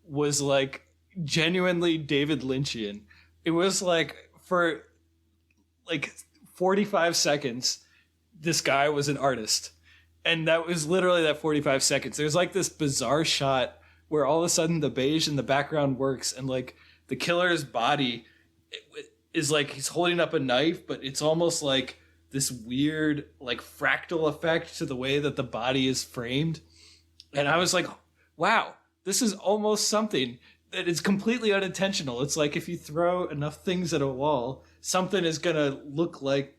was like genuinely David Lynchian. It was like for like 45 seconds, this guy was an artist. And that was literally that 45 seconds. There's like this bizarre shot where all of a sudden the beige in the background works, and like the killer's body is like he's holding up a knife, but it's almost like this weird like fractal effect to the way that the body is framed. And I was like, wow, this is almost something that is completely unintentional. It's like if you throw enough things at a wall, something is going to look like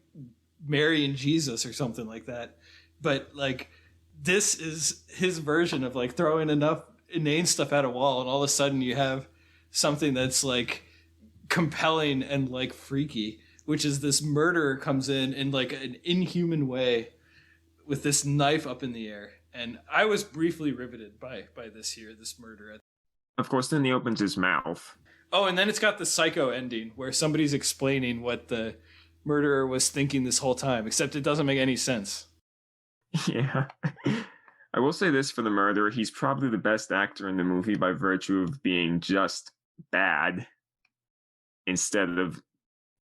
Mary and Jesus or something like that. But like this is his version of like throwing enough inane stuff at a wall, and all of a sudden you have something that's like compelling and like freaky, which is this murderer comes in like an inhuman way with this knife up in the air. And I was briefly riveted by this murder. Of course, then he opens his mouth. Oh, and then it's got the psycho ending where somebody's explaining what the murderer was thinking this whole time, except it doesn't make any sense. Yeah. I will say this for the murderer, he's probably the best actor in the movie by virtue of being just bad instead of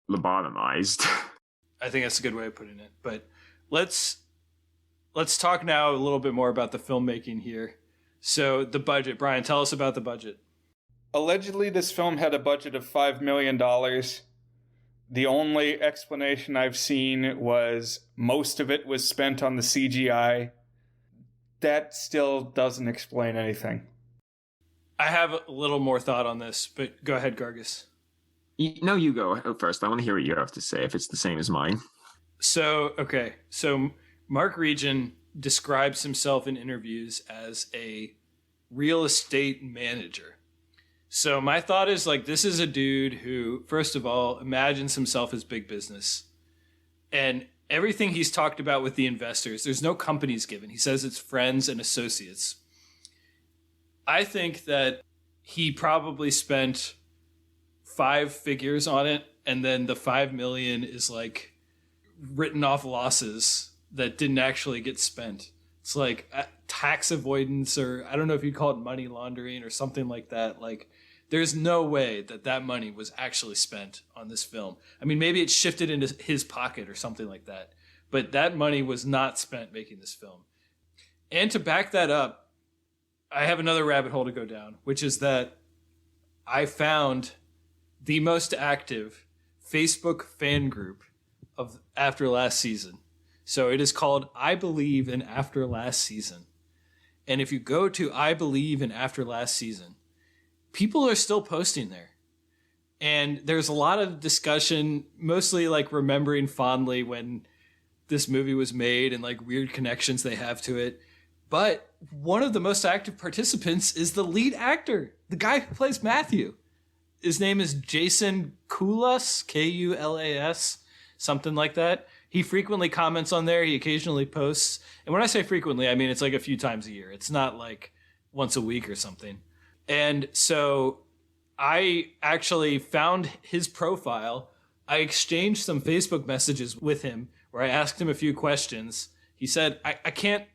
lobotomized. I think that's a good way of putting it. But let's talk now a little bit more about the filmmaking here. So the budget. Brian, tell us about the budget. Allegedly, this film had a budget of $5 million. The only explanation I've seen was most of it was spent on the CGI. That still doesn't explain anything. I have a little more thought on this, but go ahead, Gargus. No, you go first. I want to hear what you have to say, if it's the same as mine. So Mark Regent describes himself in interviews as a real estate manager. So my thought is like, this is a dude who, first of all, imagines himself as big business. And everything he's talked about with the investors, there's no companies given. He says it's friends and associates. I think that he probably spent 5 figures on it, and then the 5 million is like written off losses that didn't actually get spent. It's like tax avoidance, or I don't know if you'd call it money laundering or something like that. Like, there's no way that that money was actually spent on this film. I mean, maybe it shifted into his pocket or something like that, but that money was not spent making this film. And to back that up, I have another rabbit hole to go down, which is that I found the most active Facebook fan group of After Last Season. So it is called I Believe in After Last Season. And if you go to I Believe in After Last Season, people are still posting there. And there's a lot of discussion, mostly like remembering fondly when this movie was made and like weird connections they have to it. But one of the most active participants is the lead actor, the guy who plays Matthew. His name is Jason Kulas, Kulas, something like that. He frequently comments on there. He occasionally posts. And when I say frequently, I mean it's like a few times a year. It's not like once a week or something. And so I actually found his profile. I exchanged some Facebook messages with him where I asked him a few questions. He said, I can't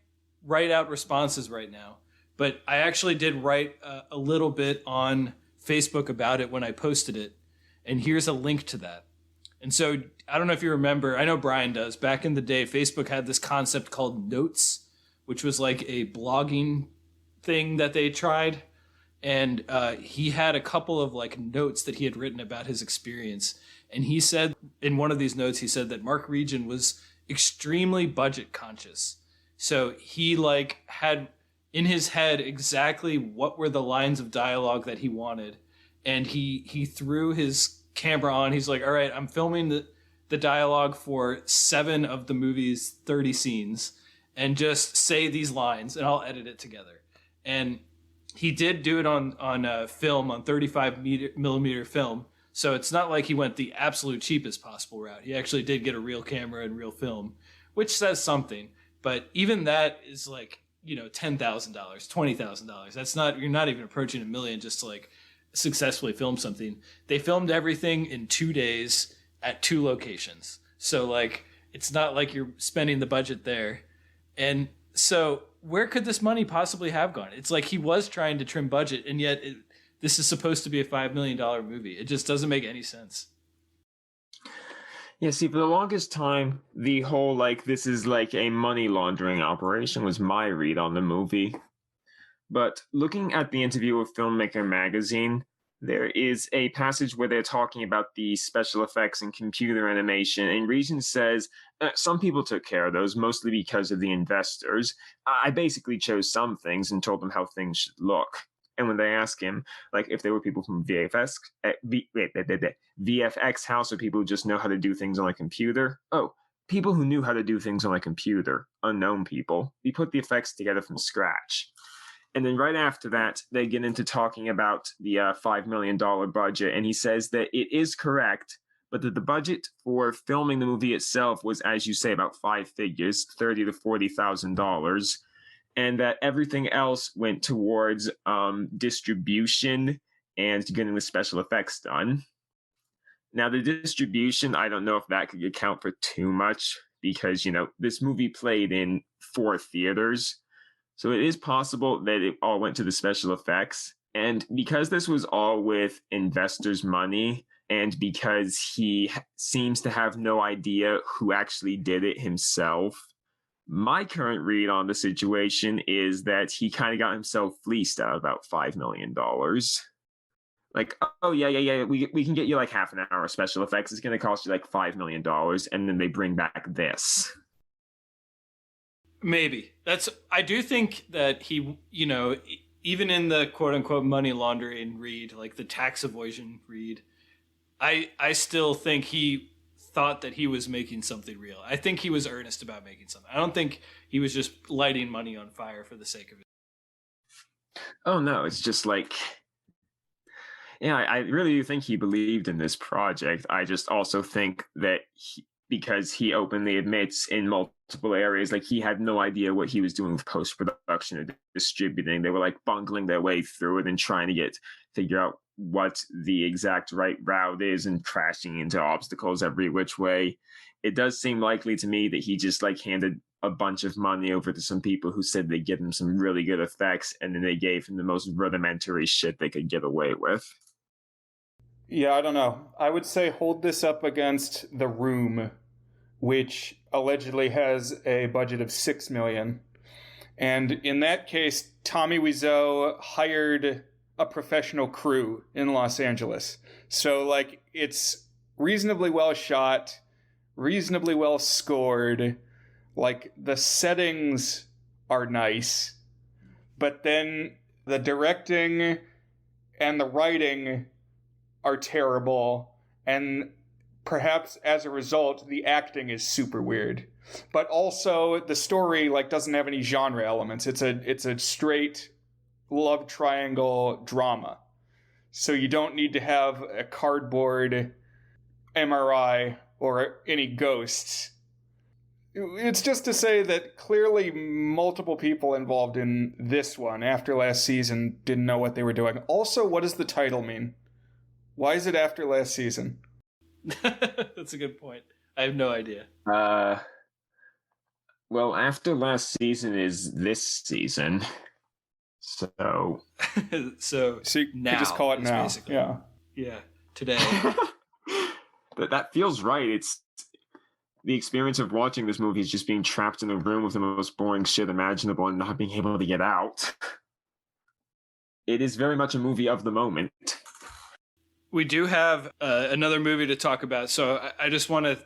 write out responses right now, but I actually did write a little bit on Facebook about it when I posted it. And here's a link to that. And so I don't know if you remember, I know Brian does. Back in the day, Facebook had this concept called Notes, which was like a blogging thing that they tried. And he had a couple of like notes that he had written about his experience. And he said in one of these notes, he said that Mark Regan was extremely budget conscious. So he like had in his head exactly what were the lines of dialogue that he wanted. And he threw his camera on. He's like, all right, I'm filming the dialogue for 7 of the movie's 30 scenes and just say these lines and I'll edit it together. And he did do it on film, on 35 millimeter film. So it's not like he went the absolute cheapest possible route. He actually did get a real camera and real film, which says something. But even that is like, $10,000, $20,000. That's not, you're not even approaching $1 million just to like successfully film something. They filmed everything in 2 days at 2 locations. So like, it's not like you're spending the budget there. And so where could this money possibly have gone? It's like he was trying to trim budget, and yet this is supposed to be a $5 million movie. It just doesn't make any sense. Yeah, see, for the longest time, the whole, like, this is like a money laundering operation was my read on the movie. But looking at the interview with Filmmaker magazine, there is a passage where they're talking about the special effects and computer animation, and Regan says, some people took care of those, mostly because of the investors. I basically chose some things and told them how things should look. And when they ask him, like, if they were people from VFX house or people who just know how to do things on a computer, people who knew how to do things on a computer, unknown people, we put the effects together from scratch. And then right after that, they get into talking about the $5 million budget. And he says that it is correct, but that the budget for filming the movie itself was, as you say, about 5 figures, $30,000 to $40,000. And that everything else went towards distribution and getting the special effects done. Now, the distribution, I don't know if that could account for too much because, this movie played in 4 theaters. So it is possible that it all went to the special effects. And because this was all with investors' money, and because he seems to have no idea who actually did it himself, my current read on the situation is that he kind of got himself fleeced out of about $5 million. Like, oh, yeah, we can get you like half an hour of special effects. It's going to cost you like $5 million. And then they bring back this. Maybe. I do think that he, even in the quote unquote money laundering read, like the tax avoidance read, I still think he thought that he was making something real. I think he was earnest about making something. I don't think he was just lighting money on fire for the sake of it. Oh, no, it's just like, yeah, I really do think he believed in this project. I just also think that because he openly admits in multiple areas, like he had no idea what he was doing with post-production and distributing. They were like bungling their way through it and trying to figure out what the exact right route is and crashing into obstacles every which way. It does seem likely to me that he just like handed a bunch of money over to some people who said they'd give him some really good effects, and then they gave him the most rudimentary shit they could get away with. Yeah, I don't know. I would say hold this up against The Room, which allegedly has a budget of $6 million. And in that case, Tommy Wiseau hired a professional crew in Los Angeles. So, like, it's reasonably well shot, reasonably well scored. Like, the settings are nice. But then the directing and the writing are terrible. And perhaps as a result, the acting is super weird. But also, the story like doesn't have any genre elements. It's a straight love triangle drama. So you don't need to have a cardboard MRI or any ghosts. It's just to say that clearly multiple people involved in this one after last season didn't know what they were doing. Also, what does the title mean? Why is it after last season? That's a good point. I have no idea. Well, after last season is this season. So so you now could just call it now. Basically. Yeah, today. That feels right. It's the experience of watching this movie is just being trapped in a room with the most boring shit imaginable and not being able to get out. It is very much a movie of the moment. We do have another movie to talk about, so I just want to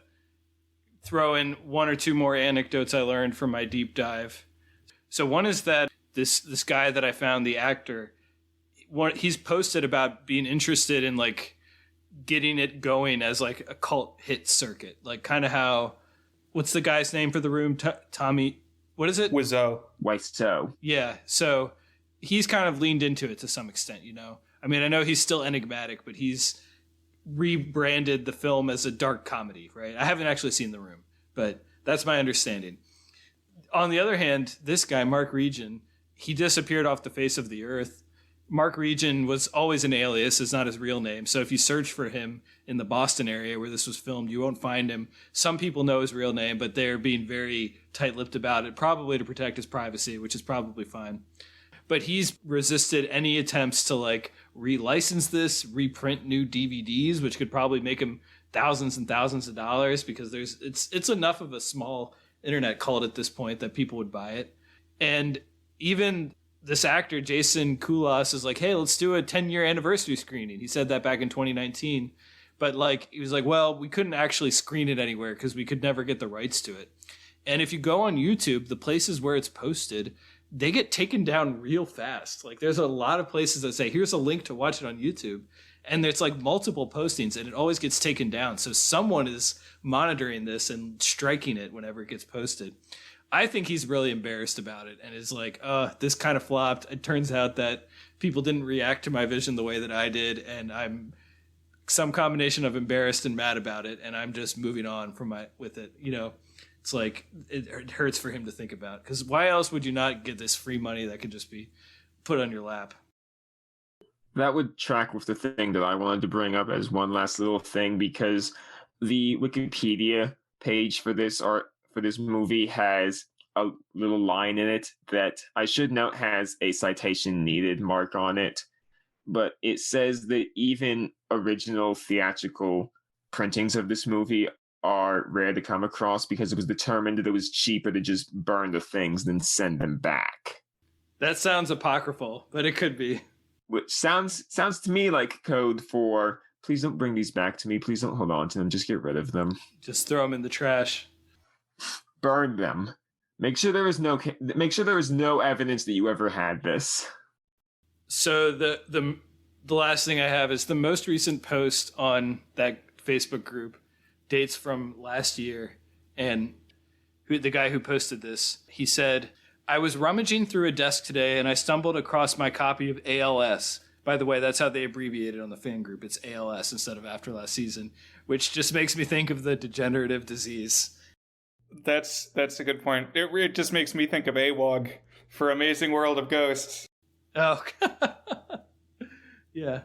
throw in one or two more anecdotes I learned from my deep dive. So one is that this guy that I found, the actor, he's posted about being interested in like getting it going as like a cult hit circuit, like kind of how, what's the guy's name for The Room? Tommy, what is it? Wiseau. Yeah, so he's kind of leaned into it to some extent, you know. I mean, I know he's still enigmatic, but he's rebranded the film as a dark comedy, right? I haven't actually seen The Room, but that's my understanding. On the other hand, this guy, Mark Regan, he disappeared off the face of the earth. Mark Regan was always an alias, it's not his real name. So if you search for him in the Boston area where this was filmed, you won't find him. Some people know his real name, but they're being very tight-lipped about it, probably to protect his privacy, which is probably fine. But he's resisted any attempts to like relicense this, reprint new DVDs, which could probably make him thousands and thousands of dollars, because it's enough of a small internet cult at this point that people would buy it. And even this actor, Jason Koulas, is like, hey, let's do a 10-year anniversary screening. He said that back in 2019. But like, he was like, well, we couldn't actually screen it anywhere because we could never get the rights to it. And if you go on YouTube, the places where it's posted, they get taken down real fast. Like, there's a lot of places that say, here's a link to watch it on YouTube. And there's like multiple postings and it always gets taken down. So someone is monitoring this and striking it whenever it gets posted. I think he's really embarrassed about it and is like, this kind of flopped. It turns out that people didn't react to my vision the way that I did. And I'm some combination of embarrassed and mad about it. And I'm just moving on with it. You know, it's like, it hurts for him to think about, because why else would you not get this free money that could just be put on your lap? That would track with the thing that I wanted to bring up as one last little thing, because the Wikipedia page for this movie has a little line in it that I should note has a citation needed mark on it. But it says that even original theatrical printings of this movie are rare to come across because it was determined that it was cheaper to just burn the things than send them back. That sounds apocryphal, but it could be. Which sounds to me like code for, please don't bring these back to me. Please don't hold on to them. Just get rid of them. Just throw them in the trash. Burn them. Make sure there is no evidence that you ever had this. So the last thing I have is the most recent post on that Facebook group dates from last year, and the guy who posted this, he said, I was rummaging through a desk today and I stumbled across my copy of ALS. By the way, that's how they abbreviate it on the fan group. It's ALS instead of After Last Season, which just makes me think of the degenerative disease. That's a good point. It just makes me think of AWOG for Amazing World of Ghosts. Oh, yeah.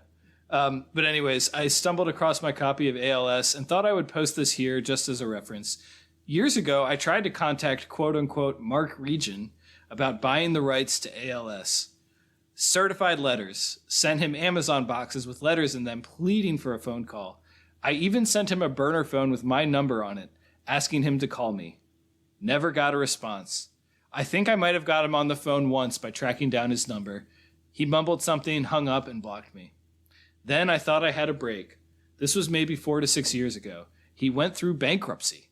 But anyways, I stumbled across my copy of ALS and thought I would post this here just as a reference. Years ago, I tried to contact quote-unquote Mark Region about buying the rights to ALS. Certified letters, sent him Amazon boxes with letters in them pleading for a phone call. I even sent him a burner phone with my number on it, asking him to call me. Never got a response. I think I might have got him on the phone once by tracking down his number. He mumbled something, hung up, and blocked me. Then I thought I had a break. This was maybe 4 to 6 years ago. He went through bankruptcy.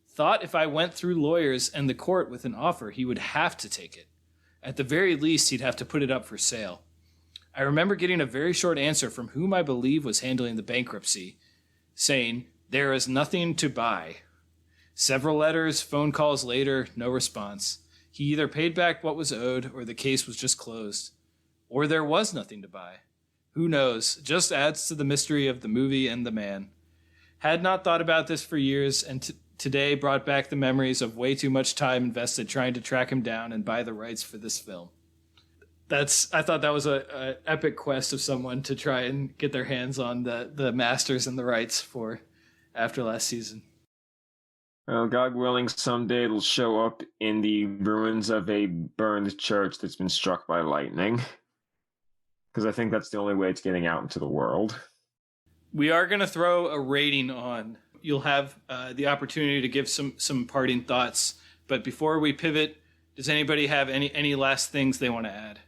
Thought if I went through lawyers and the court with an offer, he would have to take it. At the very least, he'd have to put it up for sale. I remember getting a very short answer from whom I believe was handling the bankruptcy, saying, "There is nothing to buy." Several letters, phone calls later, no response. He either paid back what was owed or the case was just closed. Or there was nothing to buy. Who knows? Just adds to the mystery of the movie and the man. Had not thought about this for years, and today brought back the memories of way too much time invested trying to track him down and buy the rights for this film. I thought that was a epic quest of someone to try and get their hands on the masters and the rights for After Last Season. Well, God willing, someday it'll show up in the ruins of a burned church that's been struck by lightning. Because I think that's the only way it's getting out into the world. We are going to throw a rating on. You'll have the opportunity to give some parting thoughts. But before we pivot, does anybody have any last things they want to add?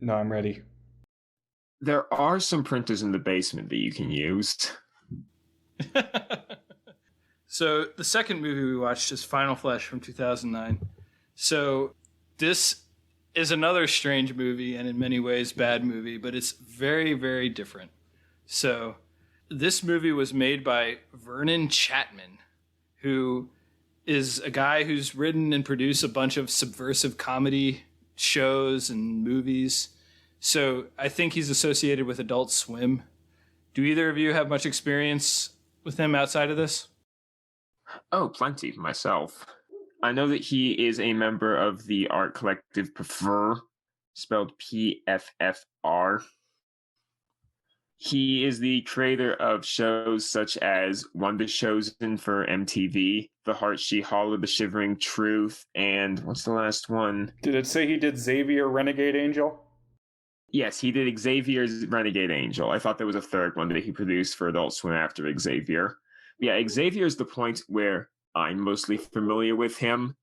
No, I'm ready. There are some printers in the basement that you can use. So the second movie we watched is Final Flesh from 2009. So this is another strange movie and in many ways bad movie, but it's very, very different. So this movie was made by Vernon Chatman, who is a guy who's written and produced a bunch of subversive comedy shows and movies. So I think he's associated with Adult Swim. Do either of you have much experience with him outside of this? Oh, plenty, myself. I know that he is a member of the art collective Prefer, spelled PFFR. He is the creator of shows such as Wonder Chosen for MTV, The Heart She Hollowed, The Shivering Truth, and what's the last one? Did it say he did Xavier Renegade Angel? Yes, he did Xavier's Renegade Angel. I thought there was a third one that he produced for Adult Swim after Xavier. Yeah, Xavier is the point where I'm mostly familiar with him.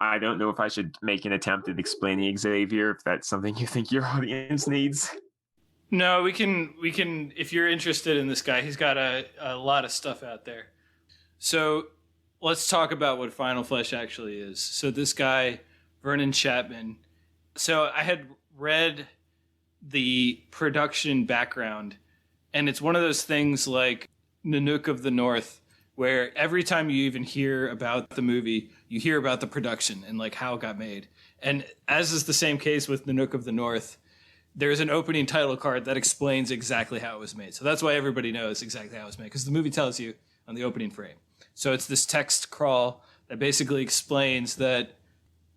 I don't know if I should make an attempt at explaining Xavier, if that's something you think your audience needs. No, we can. If you're interested in this guy, he's got a lot of stuff out there. So let's talk about what Final Flesh actually is. So this guy, Vernon Chatman. So I had read the production background, and it's one of those things like Nanook of the North, where every time you even hear about the movie, you hear about the production and like how it got made. And as is the same case with Nanook of the North, there's an opening title card that explains exactly how it was made. So that's why everybody knows exactly how it was made, because the movie tells you on the opening frame. So it's this text crawl that basically explains that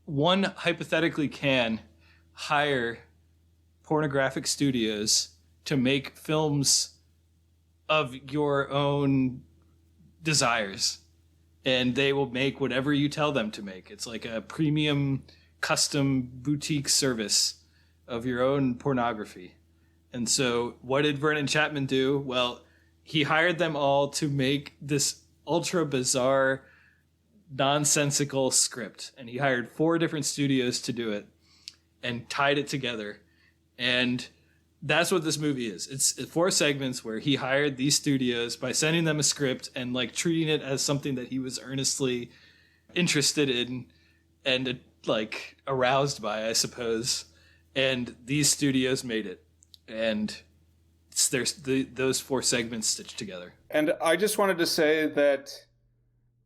one hypothetically can hire pornographic studios to make films of your own desires, and they will make whatever you tell them to make. It's like a premium custom boutique service of your own pornography. And so what did Vernon Chatman do? Well, he hired them all to make this ultra bizarre, nonsensical script, and he hired 4 different studios to do it and tied it together. And that's what this movie is. It's 4 segments where he hired these studios by sending them a script and like treating it as something that he was earnestly interested in and like aroused by, I suppose. And these studios made it. And there's those 4 segments stitched together. And I just wanted to say that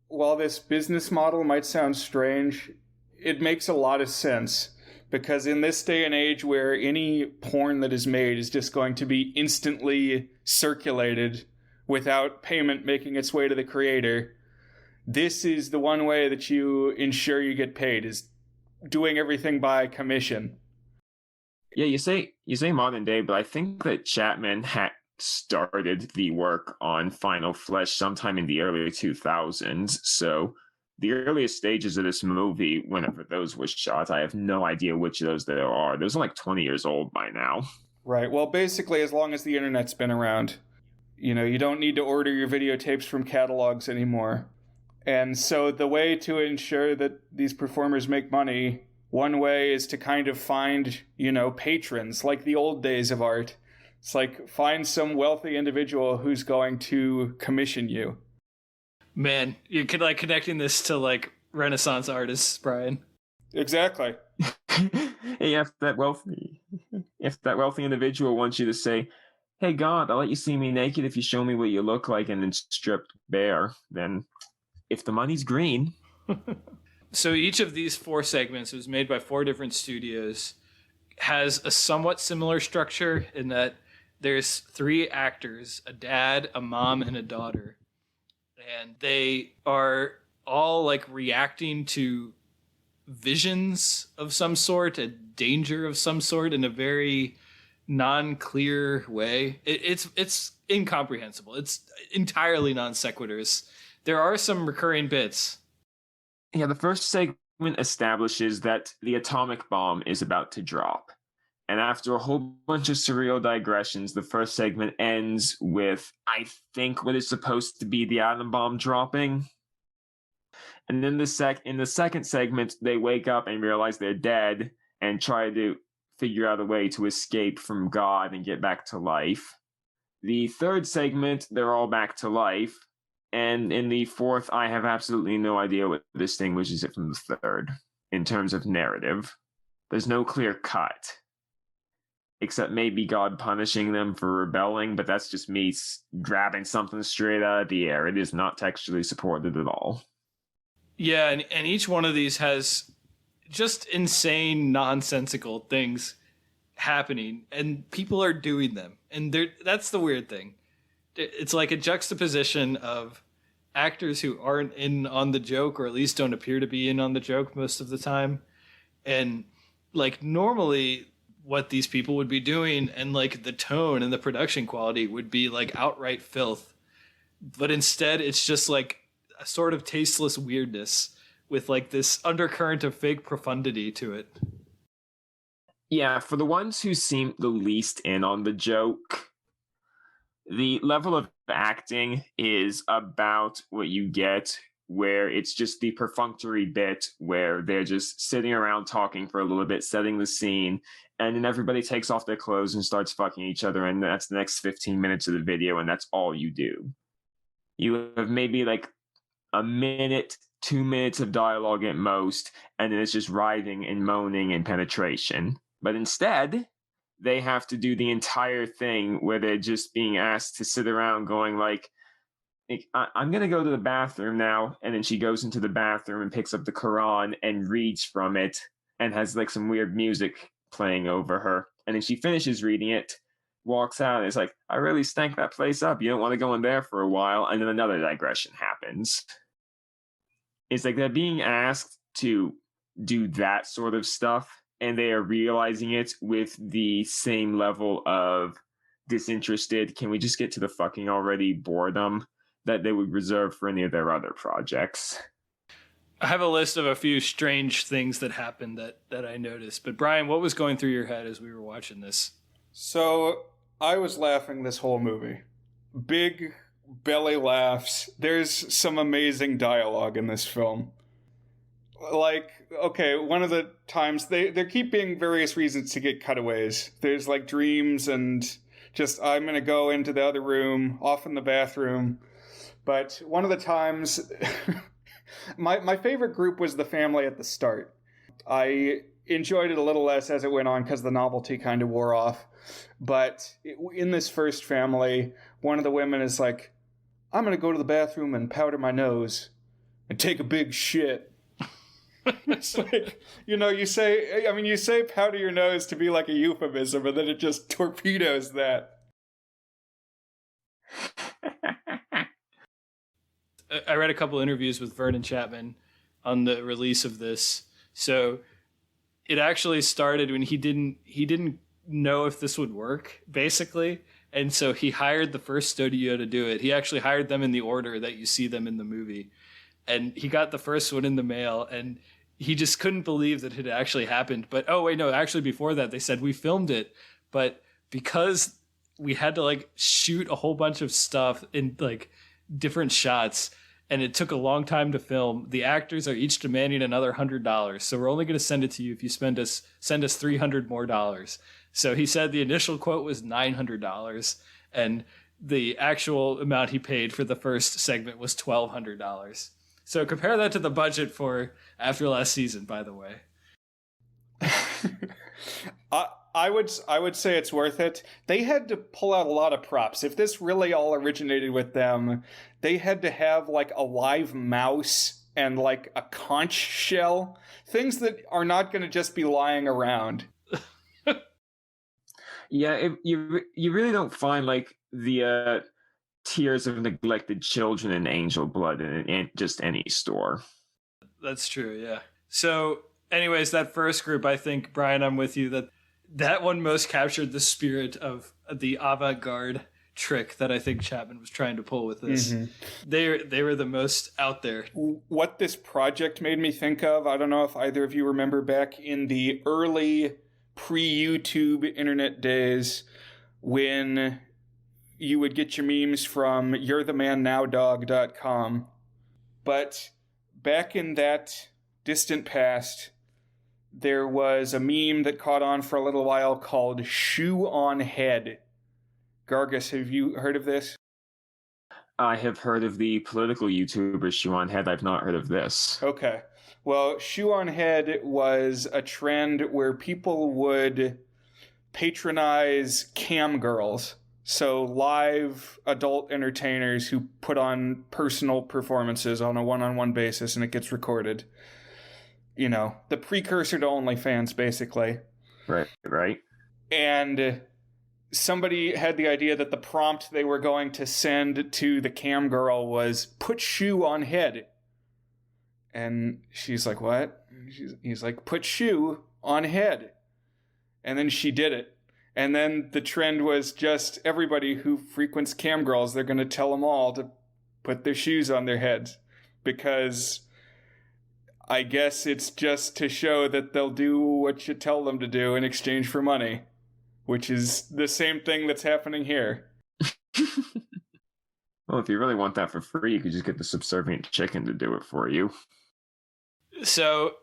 while this business model might sound strange, it makes a lot of sense. Because in this day and age where any porn that is made is just going to be instantly circulated without payment making its way to the creator, this is the one way that you ensure you get paid, is doing everything by commission. Yeah, you say modern day, but I think that Chapman had started the work on Final Flesh sometime in the early 2000s. So the earliest stages of this movie, whenever those were shot, I have no idea which of those there are. Those are like 20 years old by now. Right. Well, basically, as long as the internet's been around, you don't need to order your videotapes from catalogs anymore. And so the way to ensure that these performers make money, one way is to kind of find, patrons, like the old days of art. It's like find some wealthy individual who's going to commission you. Man, you could like connecting this to like Renaissance artists, Brian. Exactly. Hey, if that wealthy individual wants you to say, "Hey God, I'll let you see me naked if you show me what you look like," and then stripped bare, then if the money's green. So each of these 4 segments, it was made by 4 different studios, has a somewhat similar structure in that there's 3 actors, a dad, a mom, and a daughter. And they are all like reacting to visions of some sort, a danger of some sort in a very non-clear way. It's incomprehensible. It's entirely non sequiturs. There are some recurring bits. Yeah, the first segment establishes that the atomic bomb is about to drop. And after a whole bunch of surreal digressions, the first segment ends with, I think, what is supposed to be the atom bomb dropping. And then in the second segment, they wake up and realize they're dead and try to figure out a way to escape from God and get back to life. The third segment, they're all back to life. And in the fourth, I have absolutely no idea what distinguishes it from the third in terms of narrative. There's no clear cut, except maybe God punishing them for rebelling, but that's just me grabbing something straight out of the air. It is not textually supported at all. Yeah, and each one of these has just insane, nonsensical things happening, and people are doing them. And that's the weird thing. It's like a juxtaposition of actors who aren't in on the joke, or at least don't appear to be in on the joke most of the time. And like normally what these people would be doing, and like the tone and the production quality would be like outright filth. But instead it's just like a sort of tasteless weirdness with like this undercurrent of fake profundity to it. Yeah, for the ones who seem the least in on the joke, the level of acting is about what you get, where it's just the perfunctory bit where they're just sitting around talking for a little bit, setting the scene, and then everybody takes off their clothes and starts fucking each other, and that's the next 15 minutes of the video, and that's all you do. You have maybe like a minute, 2 minutes of dialogue at most, and then it's just writhing and moaning and penetration. But instead, they have to do the entire thing where they're just being asked to sit around going like, I'm going to go to the bathroom now. And then she goes into the bathroom and picks up the Quran and reads from it and has like some weird music playing over her. And then she finishes reading it, walks out, and it's like, I really stank that place up. You don't want to go in there for a while. And then another digression happens. It's like they're being asked to do that sort of stuff, and they are realizing it with the same level of disinterested, can we just get to the fucking already boredom that they would reserve for any of their other projects. I have a list of a few strange things that happened that I noticed. But Brian, what was going through your head as we were watching this? So I was laughing this whole movie. Big belly laughs. There's some amazing dialogue in this film. Like, okay, one of the times they're keeping various reasons to get cutaways. There's like dreams and just, I'm going to go into the other room, off in the bathroom. But one of the times, my favorite group was the family at the start. I enjoyed it a little less as it went on because the novelty kind of wore off. But in this first family, one of the women is like, I'm going to go to the bathroom and powder my nose and take a big shit. It's like, you say powder your nose to be like a euphemism, and then it just torpedoes that. I read a couple interviews with Vernon Chapman on the release of this. So it actually started when he didn't know if this would work, basically. And so he hired the first studio to do it. He actually hired them in the order that you see them in the movie. And he got the first one in the mail, and he just couldn't believe that it had actually happened. But oh wait, no, actually before that they said we filmed it, but because we had to like shoot a whole bunch of stuff in like different shots, and it took a long time to film, the actors are each demanding another $100. So we're only going to send it to you if you send us $300 more. So he said the initial quote was $900, and the actual amount he paid for the first segment was $1,200. So compare that to the budget for After Last Season, by the way. I would say it's worth it. They had to pull out a lot of props. If this really all originated with them, they had to have like a live mouse and like a conch shell. Things that are not going to just be lying around. Yeah, you really don't find like the tears of neglected children and angel blood in just any store. That's true, yeah. So anyways, that first group, I think, Brian, I'm with you, that one most captured the spirit of the avant-garde trick that I think Chapman was trying to pull with this. Mm-hmm. They were the most out there. What this project made me think of, I don't know if either of you remember back in the early pre-YouTube internet days when you would get your memes from you'rethemanNowDog.com. But back in that distant past, there was a meme that caught on for a little while called Shoe on Head. Gargus, have you heard of this? I have heard of the political YouTuber Shoe on Head. I've not heard of this. Okay. Well, Shoe on Head was a trend where people would patronize cam girls. So live adult entertainers who put on personal performances on a one-on-one basis, and it gets recorded. You know, the precursor to OnlyFans, basically. Right. And somebody had the idea that the prompt they were going to send to the cam girl was, put shoe on head. And she's like, what? He's like, put shoe on head. And then she did it. And then the trend was just everybody who frequents cam girls, they're going to tell them all to put their shoes on their heads. Because I guess it's just to show that they'll do what you tell them to do in exchange for money. Which is the same thing that's happening here. Well, if you really want that for free, you could just get the subservient chicken to do it for you. So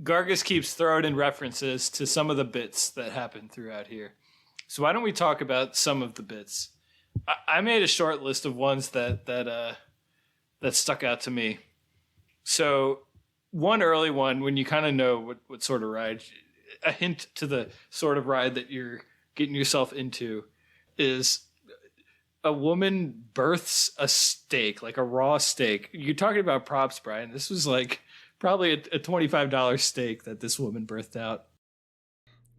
Gargus keeps throwing in references to some of the bits that happen throughout here. So why don't we talk about some of the bits? I made a short list of ones that stuck out to me. So one early one, when you kind of know what sort of ride, a hint to the sort of ride that you're getting yourself into, is a woman births a steak, like a raw steak. You're talking about props, Brian. This was like probably a $25 steak that this woman birthed out.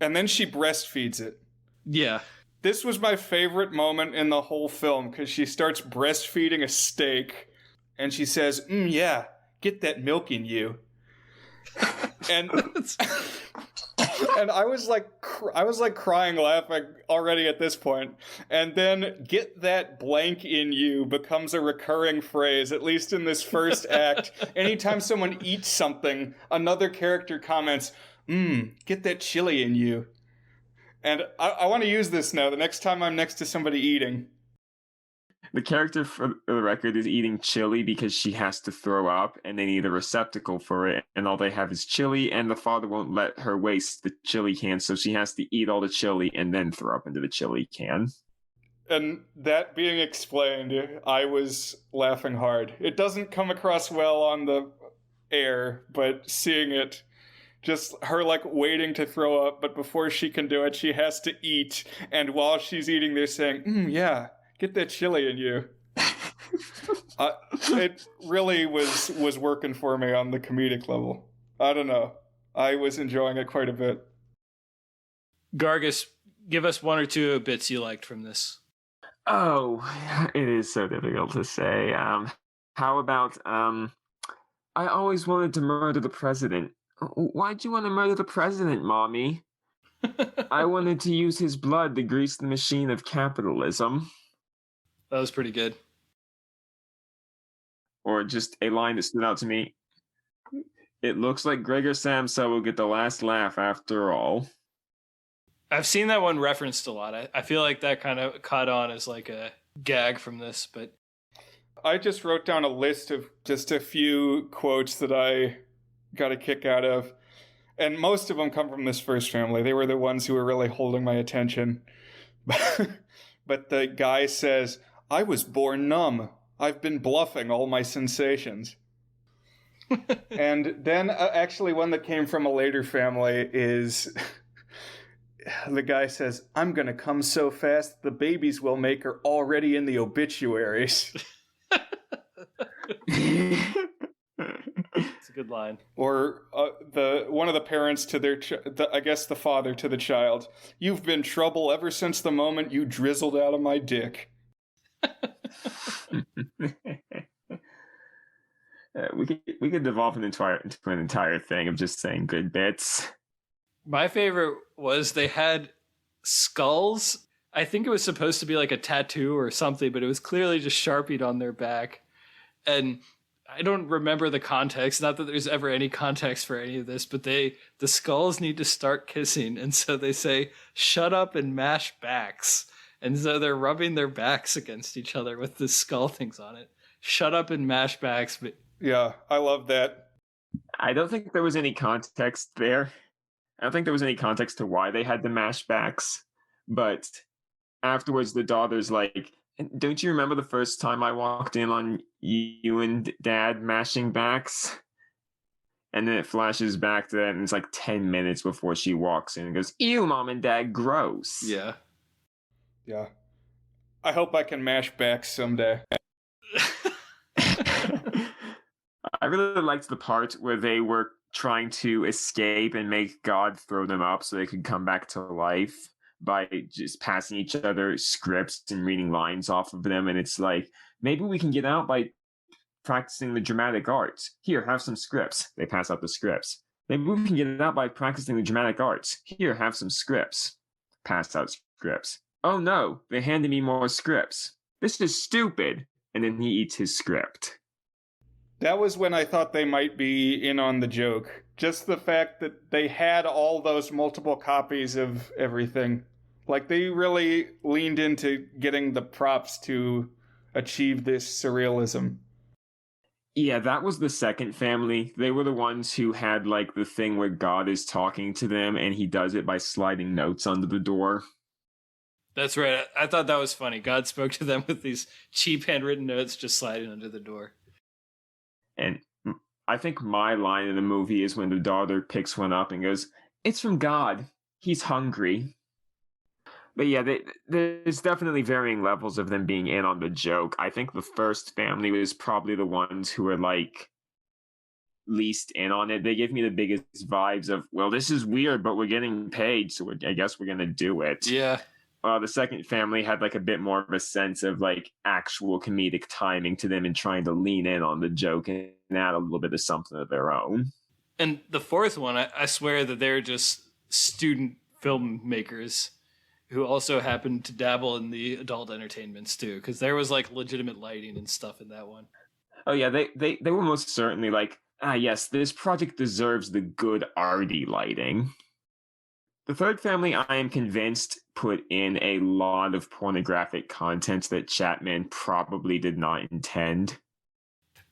And then she breastfeeds it. Yeah. This was my favorite moment in the whole film, because she starts breastfeeding a steak, and she says, yeah, get that milk in you. And and I was like crying, laughing already at this point. And then "get that blank in you" becomes a recurring phrase, at least in this first act. Anytime someone eats something, another character comments, "get that chili in you." And I want to use this now, the next time I'm next to somebody eating. The character, for the record, is eating chili because she has to throw up, and they need a receptacle for it, and all they have is chili, and the father won't let her waste the chili can, so she has to eat all the chili and then throw up into the chili can. And that being explained, I was laughing hard. It doesn't come across well on the air, but seeing it, just her like waiting to throw up, but before she can do it, she has to eat, and while she's eating, they're saying, yeah, get that chili in you. It really was working for me on the comedic level. I don't know. I was enjoying it quite a bit. Gargus, give us one or two bits you liked from this. Oh, it is so difficult to say. How about, I always wanted to murder the president. Why'd you want to murder the president, Mommy? I wanted to use his blood to grease the machine of capitalism. That was pretty good. Or just a line that stood out to me. It looks like Gregor Samsa will get the last laugh after all. I've seen that one referenced a lot. I feel like that kind of caught on as like a gag from this, but I just wrote down a list of just a few quotes that I got a kick out of. And most of them come from this first family. They were the ones who were really holding my attention. But the guy says, I was born numb. I've been bluffing all my sensations. And then actually one that came from a later family is the guy says, I'm going to come so fast the babies we'll make are already in the obituaries. it's a good line. Or one of the parents to their, I guess the father to the child, you've been trouble ever since the moment you drizzled out of my dick. We could devolve into an entire thing of just saying good bits. My favorite was they had skulls. I think it was supposed to be like a tattoo or something, but it was clearly just Sharpied on their back. And I don't remember the context. Not that there's ever any context for any of this, but the skulls need to start kissing. And so they say, shut up and mash backs. And so they're rubbing their backs against each other with the skull things on it. Shut up and mash backs. But yeah, I love that. I don't think there was any context there. I don't think there was any context to why they had the mash backs. But afterwards, the daughter's like, don't you remember the first time I walked in on you and Dad mashing backs? And then it flashes back to that, and it's like 10 minutes before she walks in and goes, ew, Mom and Dad, gross. yeah. Yeah. I hope I can mash backs someday. I really liked the part where they were trying to escape and make God throw them up so they could come back to life by just passing each other scripts and reading lines off of them. And it's like, maybe we can get out by practicing the dramatic arts. Here, have some scripts. They pass out the scripts. Maybe we can get out by practicing the dramatic arts. Here, have some scripts. Pass out scripts. Oh no, they handed me more scripts. This is stupid. And then he eats his script. That was when I thought they might be in on the joke. Just the fact that they had all those multiple copies of everything. Like, they really leaned into getting the props to achieve this surrealism. Yeah, that was the second family. They were the ones who had, like, the thing where God is talking to them, and he does it by sliding notes under the door. That's right. I thought that was funny. God spoke to them with these cheap handwritten notes just sliding under the door. And I think my line in the movie is when the daughter picks one up and goes, it's from God. He's hungry. But yeah, there's definitely varying levels of them being in on the joke. I think the first family was probably the ones who were like least in on it. They give me the biggest vibes of, well, this is weird, but we're getting paid, so I guess we're going to do it. Yeah. The second family had like a bit more of a sense of like actual comedic timing to them and trying to lean in on the joke and add a little bit of something of their own. And the fourth one, I swear that they're just student filmmakers who also happen to dabble in the adult entertainments too, because there was like legitimate lighting and stuff in that one. Oh yeah, they were most certainly like, yes, this project deserves the good arty lighting. The third family, I am convinced, put in a lot of pornographic content that Chapman probably did not intend.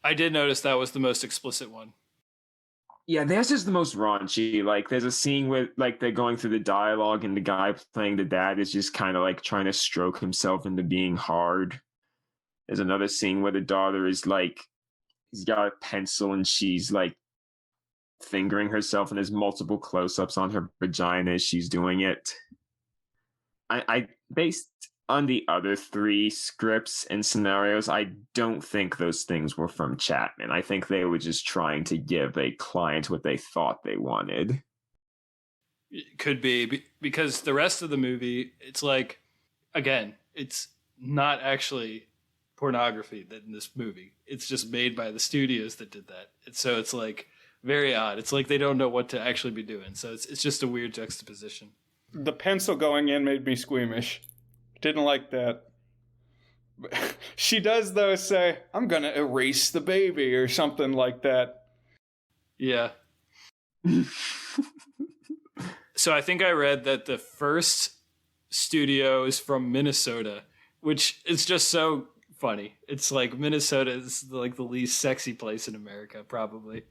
I did notice that was the most explicit one. Yeah, theirs is the most raunchy. Like, there's a scene where, like, they're going through the dialogue and the guy playing the dad is just kind of, like, trying to stroke himself into being hard. There's another scene where the daughter is, like, he's got a pencil and she's, like, fingering herself, and there's multiple close-ups on her vagina as she's doing it. I based on the other three scripts and scenarios, I don't think those things were from Chapman. I think they were just trying to give a client what they thought they wanted. It could be, because the rest of the movie, it's like, again, it's not actually pornography that in this movie. It's just made by the studios that did that. And so it's like very odd. It's like they don't know what to actually be doing. So it's just a weird juxtaposition. The pencil going in made me squeamish. Didn't like that. She does, though, say, I'm gonna erase the baby, or something like that. Yeah. So I think I read that the first studio is from Minnesota, which is just so funny. It's like Minnesota is like the least sexy place in America, probably.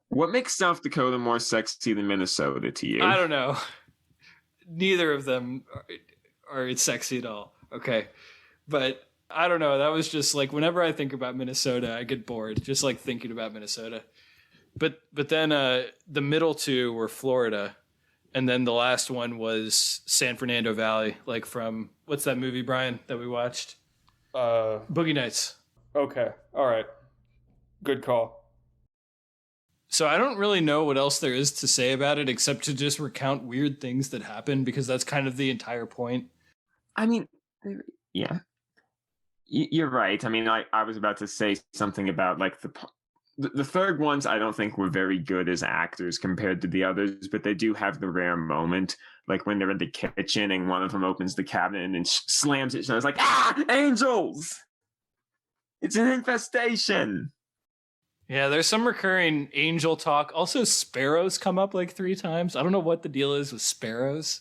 What makes South Dakota more sexy than Minnesota to you? I don't know. Neither of them are sexy at all. Okay. But I don't know. That was just like whenever I think about Minnesota, I get bored just like thinking about Minnesota. But then the middle two were Florida, and then the last one was San Fernando Valley, like from what's that movie, Brian, that we watched? Boogie Nights. Okay. All right. Good call. So I don't really know what else there is to say about it except to just recount weird things that happen because that's kind of the entire point. I mean, yeah. You're right. I mean, I was about to say something about like the third ones I don't think were very good as actors compared to the others, but they do have the rare moment, like when they're in the kitchen and one of them opens the cabinet and then slams it. So it's like, angels! It's an infestation! Yeah, there's some recurring angel talk. Also, sparrows come up like 3 times. I don't know what the deal is with sparrows.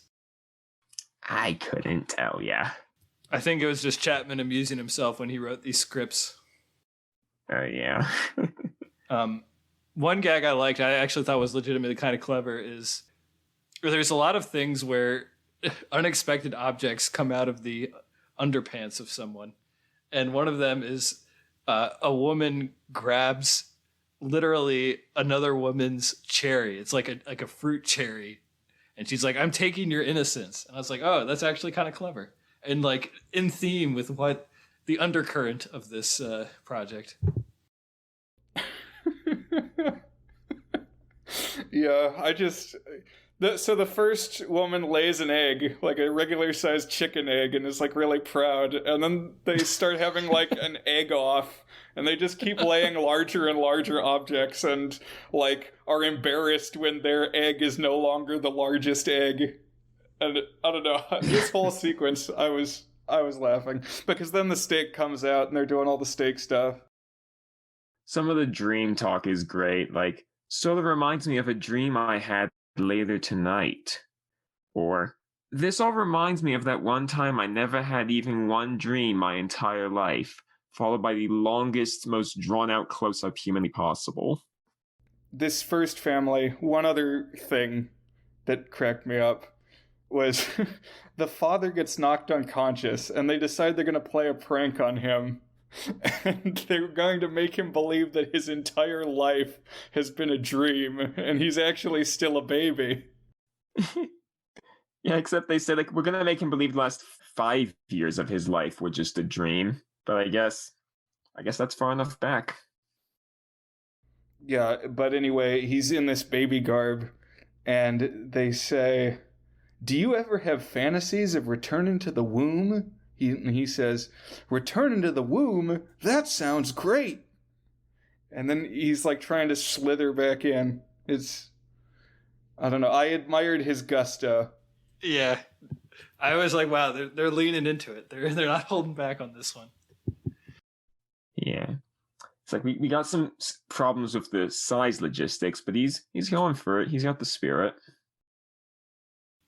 I couldn't tell ya. I think it was just Chapman amusing himself when he wrote these scripts. Oh, yeah. One gag I liked, I actually thought was legitimately kind of clever, is there's a lot of things where unexpected objects come out of the underpants of someone. And one of them is a woman grabs literally another woman's cherry. It's like a fruit cherry. And she's like, I'm taking your innocence. And I was like, oh, that's actually kind of clever. And like in theme with what the undercurrent of this project. Yeah, so the first woman lays an egg, like a regular sized chicken egg, and is like really proud, and then they start having like an egg off, and they just keep laying larger and larger objects, and like are embarrassed when their egg is no longer the largest egg. And I don't know, this whole sequence, I was laughing, because then the steak comes out and they're doing all the steak stuff. Some of the dream talk is great, like, sort of reminds me of a dream I had later tonight. Or, this all reminds me of that one time I never had even one dream my entire life, followed by the longest, most drawn-out close-up humanly possible. This first family, one other thing that cracked me up was the father gets knocked unconscious, and they decide they're going to play a prank on him. And they're going to make him believe that his entire life has been a dream, and he's actually still a baby. Yeah, except they said, like, we're going to make him believe the last 5 years of his life were just a dream. But I guess that's far enough back. Yeah, but anyway, he's in this baby garb, and they say, do you ever have fantasies of returning to the womb? He says, returning to the womb? That sounds great. And then he's like trying to slither back in. I don't know. I admired his gusto. Yeah. I was like, wow, they're leaning into it. They're not holding back on this one. Yeah. It's like we got some problems with the size logistics, but he's going for it. He's got the spirit.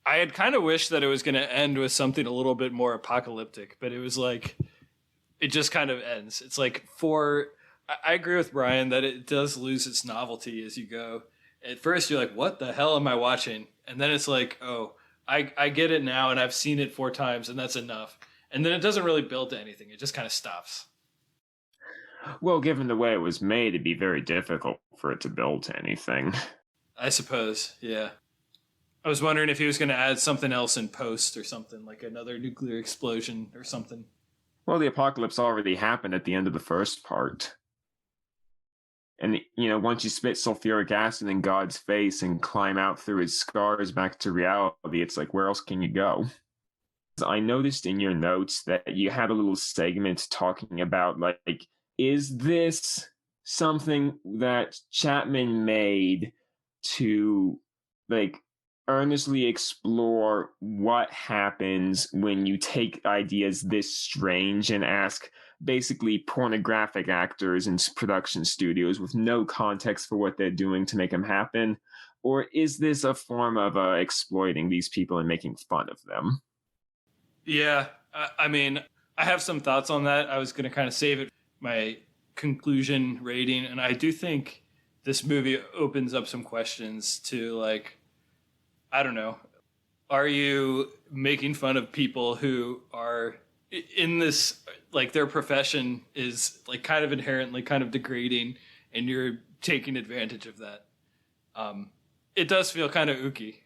I had kind of wished that it was going to end with something a little bit more apocalyptic, but it was like, it just kind of ends. It's like I agree with Brian that it does lose its novelty as you go. At first you're like, what the hell am I watching? And then it's like, oh, I get it now and I've seen it 4 times and that's enough. And then it doesn't really build to anything. It just kind of stops. Well, given the way it was made, it'd be very difficult for it to build to anything. I suppose, yeah. I was wondering if he was going to add something else in post or something, like another nuclear explosion or something. Well, the apocalypse already happened at the end of the first part. And, once you spit sulfuric acid in God's face and climb out through his scars back to reality, it's like, where else can you go? I noticed in your notes that you had a little segment talking about, like, is this something that Chapman made to, like, earnestly explore what happens when you take ideas this strange and ask basically pornographic actors in production studios with no context for what they're doing to make them happen? Or is this a form of exploiting these people and making fun of them? Yeah, I mean, I have some thoughts on that. I was going to kind of save it my conclusion rating, and I do think this movie opens up some questions to, like, I don't know, are you making fun of people who are in this, like, their profession is like kind of inherently kind of degrading, and you're taking advantage of that? It does feel kind of ooky.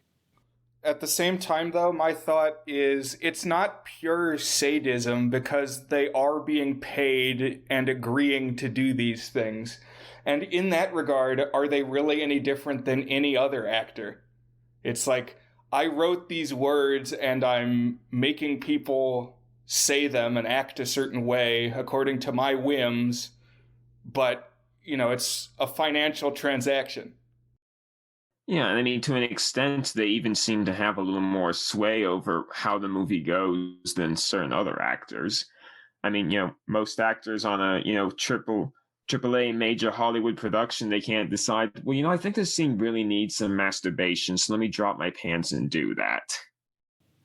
At the same time, though, my thought is it's not pure sadism because they are being paid and agreeing to do these things. And in that regard, are they really any different than any other actor? It's like, I wrote these words and I'm making people say them and act a certain way according to my whims, but, it's a financial transaction. Yeah, I mean, to an extent, they even seem to have a little more sway over how the movie goes than certain other actors. I mean, most actors on a, triple A major Hollywood production, they can't decide, well, I think this scene really needs some masturbation, so let me drop my pants and do that.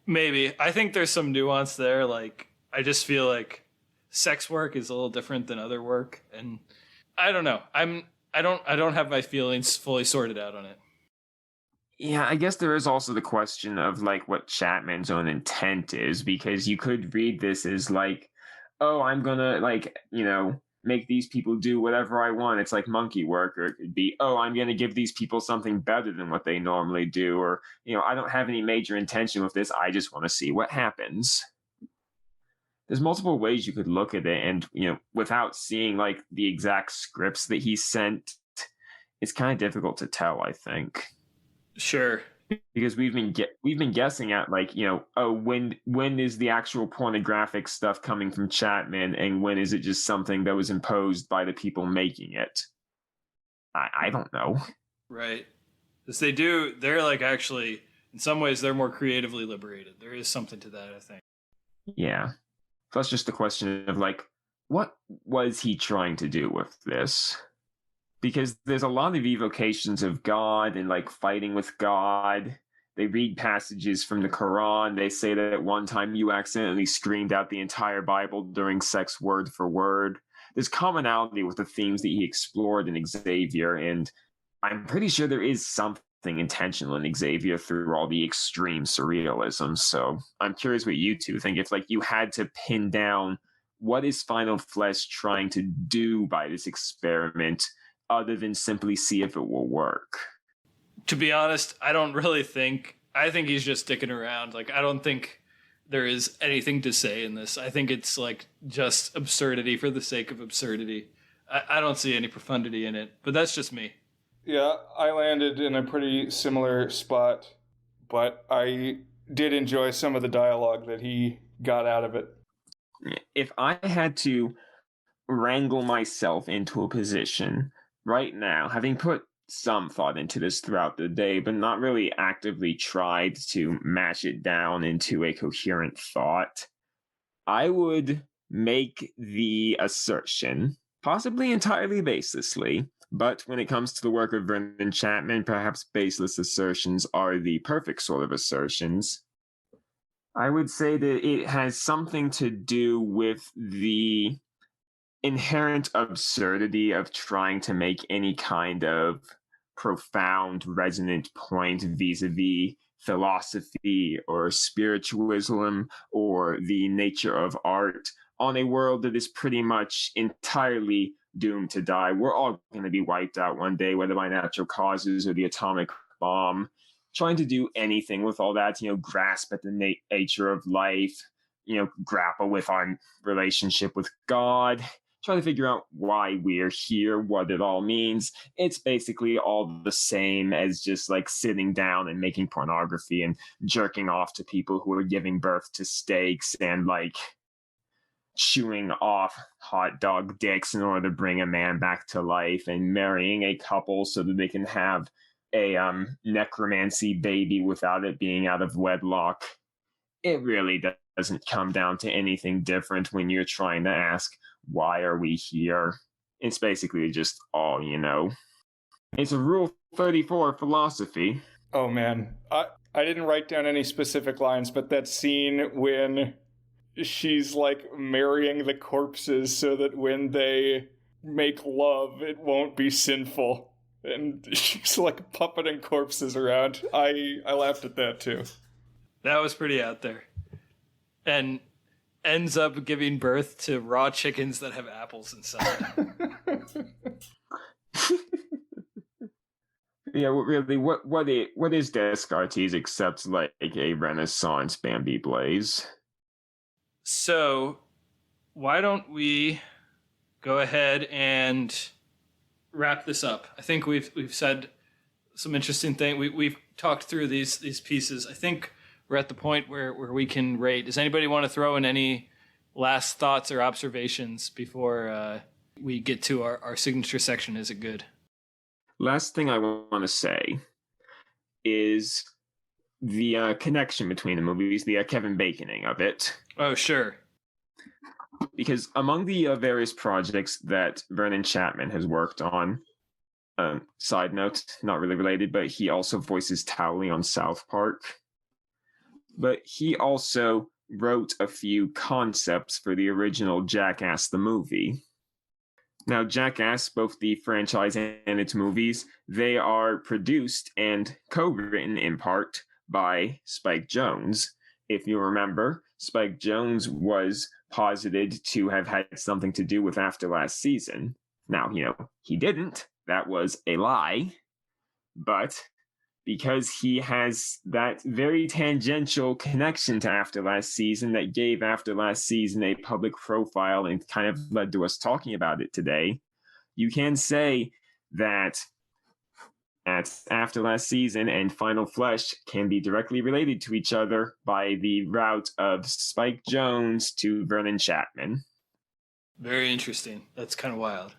Maybe. I think there's some nuance there. Like, I just feel like sex work is a little different than other work, and I don't know. I don't have my feelings fully sorted out on it. Yeah, I guess there is also the question of like what Chapman's own intent is, because you could read this as like, oh, I'm gonna like, make these people do whatever I want. It's like monkey work, or it could be, oh, I'm gonna give these people something better than what they normally do, or I don't have any major intention with this. I just want to see what happens. There's multiple ways you could look at it, and without seeing like the exact scripts that he sent, it's kind of difficult to tell, I think. Sure. Because we've been guessing at like oh, when is the actual pornographic stuff coming from Chapman, and when is it just something that was imposed by the people making it? I don't know. Right. Because they're like actually, in some ways, they're more creatively liberated. There is something to that, I think. Yeah, that's just the question of like, what was he trying to do with this? Because there's a lot of evocations of God and like fighting with God. They read passages from the Quran. They say that at one time you accidentally screamed out the entire Bible during sex word for word. There's commonality with the themes that he explored in Xavier, and I'm pretty sure there is something intentional in Xavier through all the extreme surrealism. So I'm curious what you two think. If like you had to pin down what is Final Flesh trying to do by this experiment, other than simply see if it will work. To be honest, I don't really think. I think he's just sticking around. Like, I don't think there is anything to say in this. I think it's like just absurdity for the sake of absurdity. I don't see any profundity in it, but that's just me. Yeah, I landed in a pretty similar spot, but I did enjoy some of the dialogue that he got out of it. If I had to wrangle myself into a position right now, having put some thought into this throughout the day, but not really actively tried to mash it down into a coherent thought, I would make the assertion, possibly entirely baselessly, but when it comes to the work of Vernon Chapman, perhaps baseless assertions are the perfect sort of assertions. I would say that it has something to do with the inherent absurdity of trying to make any kind of profound, resonant point vis-a-vis philosophy or spiritualism or the nature of art on a world that is pretty much entirely doomed to die. We're all going to be wiped out one day, whether by natural causes or the atomic bomb. Trying to do anything with all that, grasp at the nature of life, grapple with our relationship with God, try to figure out why we're here, what it all means. It's basically all the same as just like sitting down and making pornography and jerking off to people who are giving birth to steaks and like chewing off hot dog dicks in order to bring a man back to life, and marrying a couple so that they can have a necromancy baby without it being out of wedlock. It really doesn't come down to anything different when you're trying to ask, why are we here? It's basically just all you know. It's a Rule 34 philosophy. Oh man, I didn't write down any specific lines, but that scene when she's like marrying the corpses so that when they make love, it won't be sinful. And she's like puppeting corpses around. I laughed at that too. That was pretty out there. And ends up giving birth to raw chickens that have apples inside. Yeah, really, what is Descartes except like a Renaissance Bambi Blaze? So, why don't we go ahead and wrap this up? I think we've said some interesting things. We've talked through these pieces. I think we're at the point where we can rate. Does anybody want to throw in any last thoughts or observations before we get to our signature section? Is it good? Last thing I want to say is the connection between the movies, the Kevin Baconing of it. Oh, sure. Because among the various projects that Vernon Chapman has worked on, side note, not really related, but he also voices Towley on South Park. But he also wrote a few concepts for the original Jackass the movie. Now, Jackass, both the franchise and its movies, they are produced and co-written in part by Spike Jonze. If you remember, Spike Jonze was posited to have had something to do with After Last Season. Now, he didn't. That was a lie. But because he has that very tangential connection to After Last Season that gave After Last Season a public profile and kind of led to us talking about it today, you can say that After Last Season and Final Flesh can be directly related to each other by the route of Spike Jonze to Vernon Chapman. Very interesting. That's kind of wild.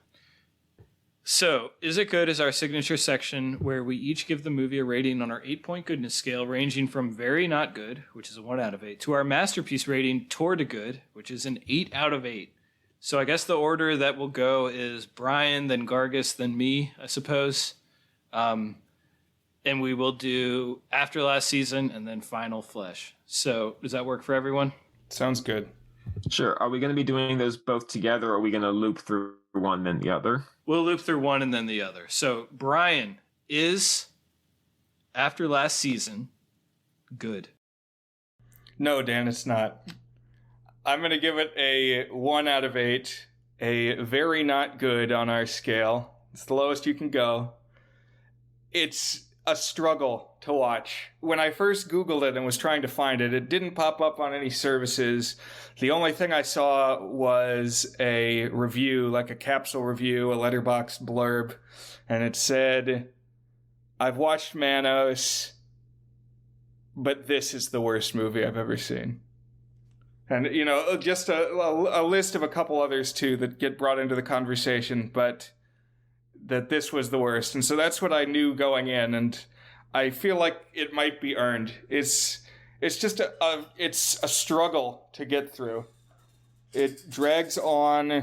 So, Is It Good is our signature section where we each give the movie a rating on our 8-point goodness scale, ranging from very not good, which is a 1 out of 8, to our masterpiece rating toward a good, which is an 8 out of 8. So I guess the order that will go is Brian, then Gargus, then me, I suppose. And we will do After Last Season and then Final Flesh. So does that work for everyone? Sounds good. Sure. Are we going to be doing those both together, or are we going to loop through one then the other? We'll loop through one and then the other. So, Brian, is After Last Season good? No, Dan, it's not. I'm going to give it a 1 out of 8, a very not good on our scale. It's the lowest you can go. It's a struggle to watch. When I first Googled it and was trying to find it, it didn't pop up on any services. The only thing I saw was a review, like a capsule review, a letterboxd blurb, and it said, "I've watched Manos, but this is the worst movie I've ever seen." And, just a list of a couple others, too, that get brought into the conversation, but that this was the worst. And so that's what I knew going in, and I feel like it might be earned. It's just it's a struggle to get through. It drags on,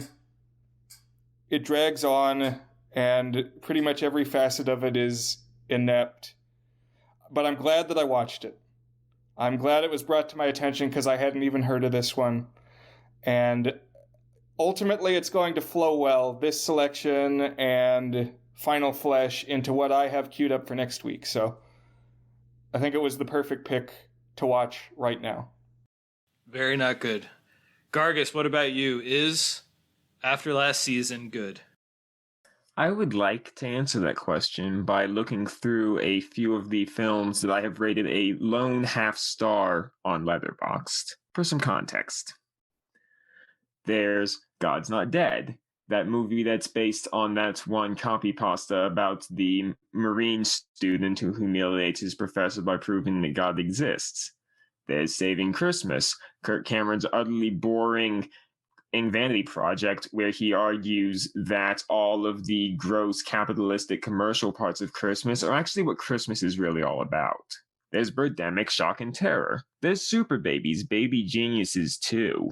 and pretty much every facet of it is inept. But I'm glad that I watched it. I'm glad it was brought to my attention because I hadn't even heard of this one. And ultimately, it's going to flow well, this selection and Final Flesh, into what I have queued up for next week. So I think it was the perfect pick to watch right now. Very not good. Gargus, what about you? Is After Last Season good? I would like to answer that question by looking through a few of the films that I have rated a lone half star on Letterboxd. For some context, there's God's Not Dead, that movie that's based on that one copy pasta about the Marine student who humiliates his professor by proving that God exists. There's Saving Christmas, Kirk Cameron's utterly boring in Vanity Project, where he argues that all of the gross capitalistic commercial parts of Christmas are actually what Christmas is really all about. There's Birdemic, Shock and Terror. There's Super Babies, Baby Geniuses 2.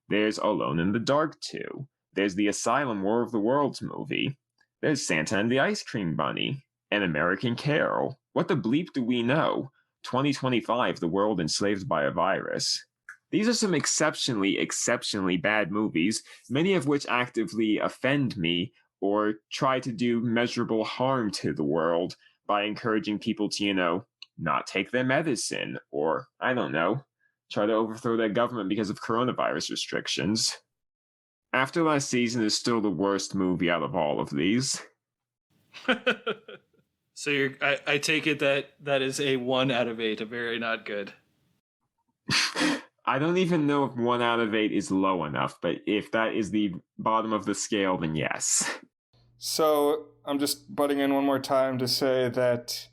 There's Alone in the Dark 2. There's the Asylum War of the Worlds movie. There's Santa and the Ice Cream Bunny. An American Carol. What the bleep do we know? 2025, The World Enslaved by a Virus. These are some exceptionally bad movies, many of which actively offend me or try to do measurable harm to the world by encouraging people to, not take their medicine, or, I don't know, try to overthrow their government because of coronavirus restrictions. After Last Season is still the worst movie out of all of these. So I take it that is a 1 out of 8, a very not good. I don't even know if 1 out of 8 is low enough, but if that is the bottom of the scale, then yes. So I'm just butting in one more time to say that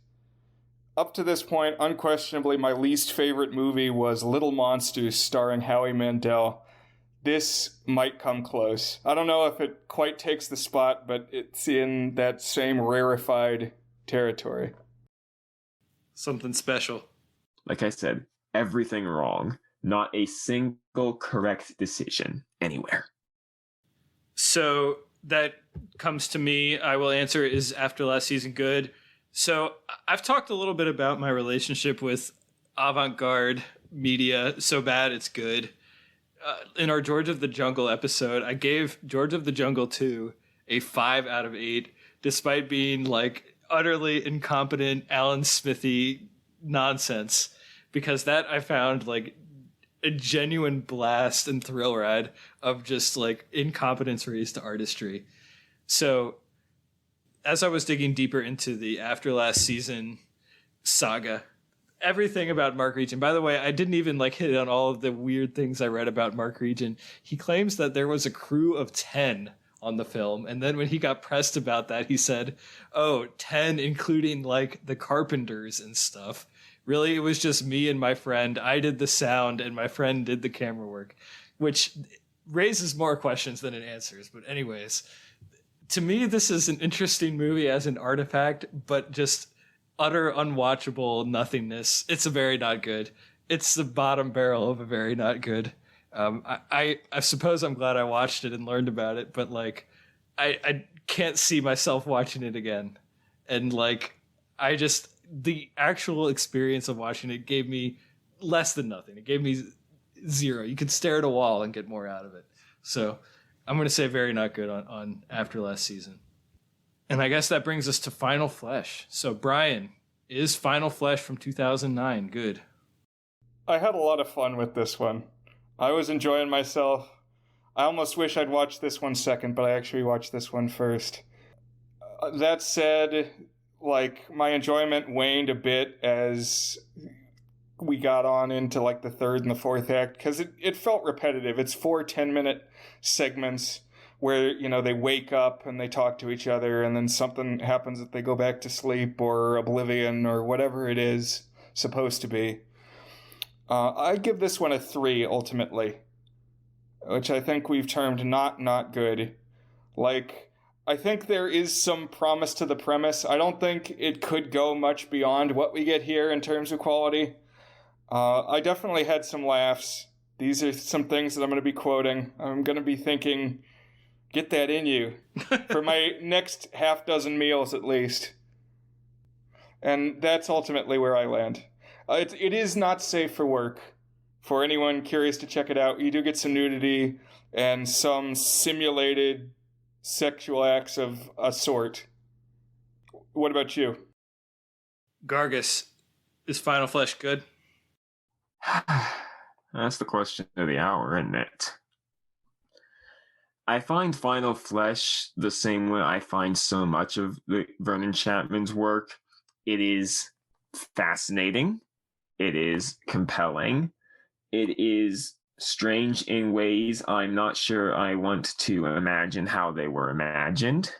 up to this point, unquestionably, my least favorite movie was Little Monsters starring Howie Mandel. This might come close. I don't know if it quite takes the spot, but it's in that same rarefied territory. Something special. Like I said, everything wrong. Not a single correct decision anywhere. So that comes to me. I will answer, is After Last Season good? So I've talked a little bit about my relationship with avant-garde media, so bad it's good. In our George of the Jungle episode, I gave George of the Jungle 2 a 5 out of 8, despite being like utterly incompetent Alan Smithy nonsense, because that I found like a genuine blast and thrill ride of just like incompetence raised to artistry. So as I was digging deeper into the After Last Season saga, everything about Mark Regan, by the way, I didn't even like hit on all of the weird things I read about Mark Regan. He claims that there was a crew of 10 on the film. And then when he got pressed about that, he said, 10, including like the carpenters and stuff. Really, it was just me and my friend. I did the sound and my friend did the camera work, which raises more questions than it answers. But anyways, to me, this is an interesting movie as an artifact, but just utter unwatchable nothingness. It's a very not good. It's the bottom barrel of a very not good. I suppose I'm glad I watched it and learned about it, but like I can't see myself watching it again. And like the actual experience of watching it gave me less than nothing. It gave me 0. You could stare at a wall and get more out of it. So I'm going to say very not good on After Last Season. And I guess that brings us to Final Flesh. So Brian, is Final Flesh from 2009 good? I had a lot of fun with this one. I was enjoying myself. I almost wish I'd watched this one second, but I actually watched this one first. That said, like, my enjoyment waned a bit as we got on into like the third and the fourth act, because it felt repetitive. It's 4 10-minute segments where, they wake up and they talk to each other, and then something happens that they go back to sleep or oblivion or whatever it is supposed to be. I give this one a 3 ultimately, which I think we've termed not good. Like, I think there is some promise to the premise. I don't think it could go much beyond what we get here in terms of quality. I definitely had some laughs. These are some things that I'm going to be quoting. I'm going to be thinking, get that in you for my next half dozen meals at least. And that's ultimately where I land. It is not safe for work. For anyone curious to check it out, you do get some nudity and some simulated sexual acts of a sort. What about you? Gargus, is Final Flesh good? That's the question of the hour, isn't it? I find Final Flesh the same way I find so much of the Vernon Chapman's work. It is fascinating. It is compelling. It is strange in ways I'm not sure I want to imagine how they were imagined.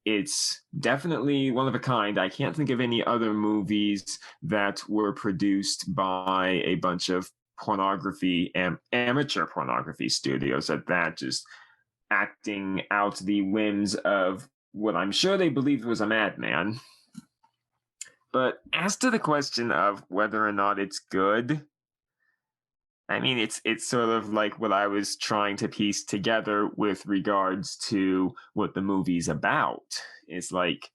It's definitely one of a kind. I can't think of any other movies that were produced by a bunch of pornography and amateur pornography studios at that, just acting out the whims of what I'm sure they believed was a madman. But as to the question of whether or not it's good, I mean, it's sort of like what I was trying to piece together with regards to what the movie's about. It's like,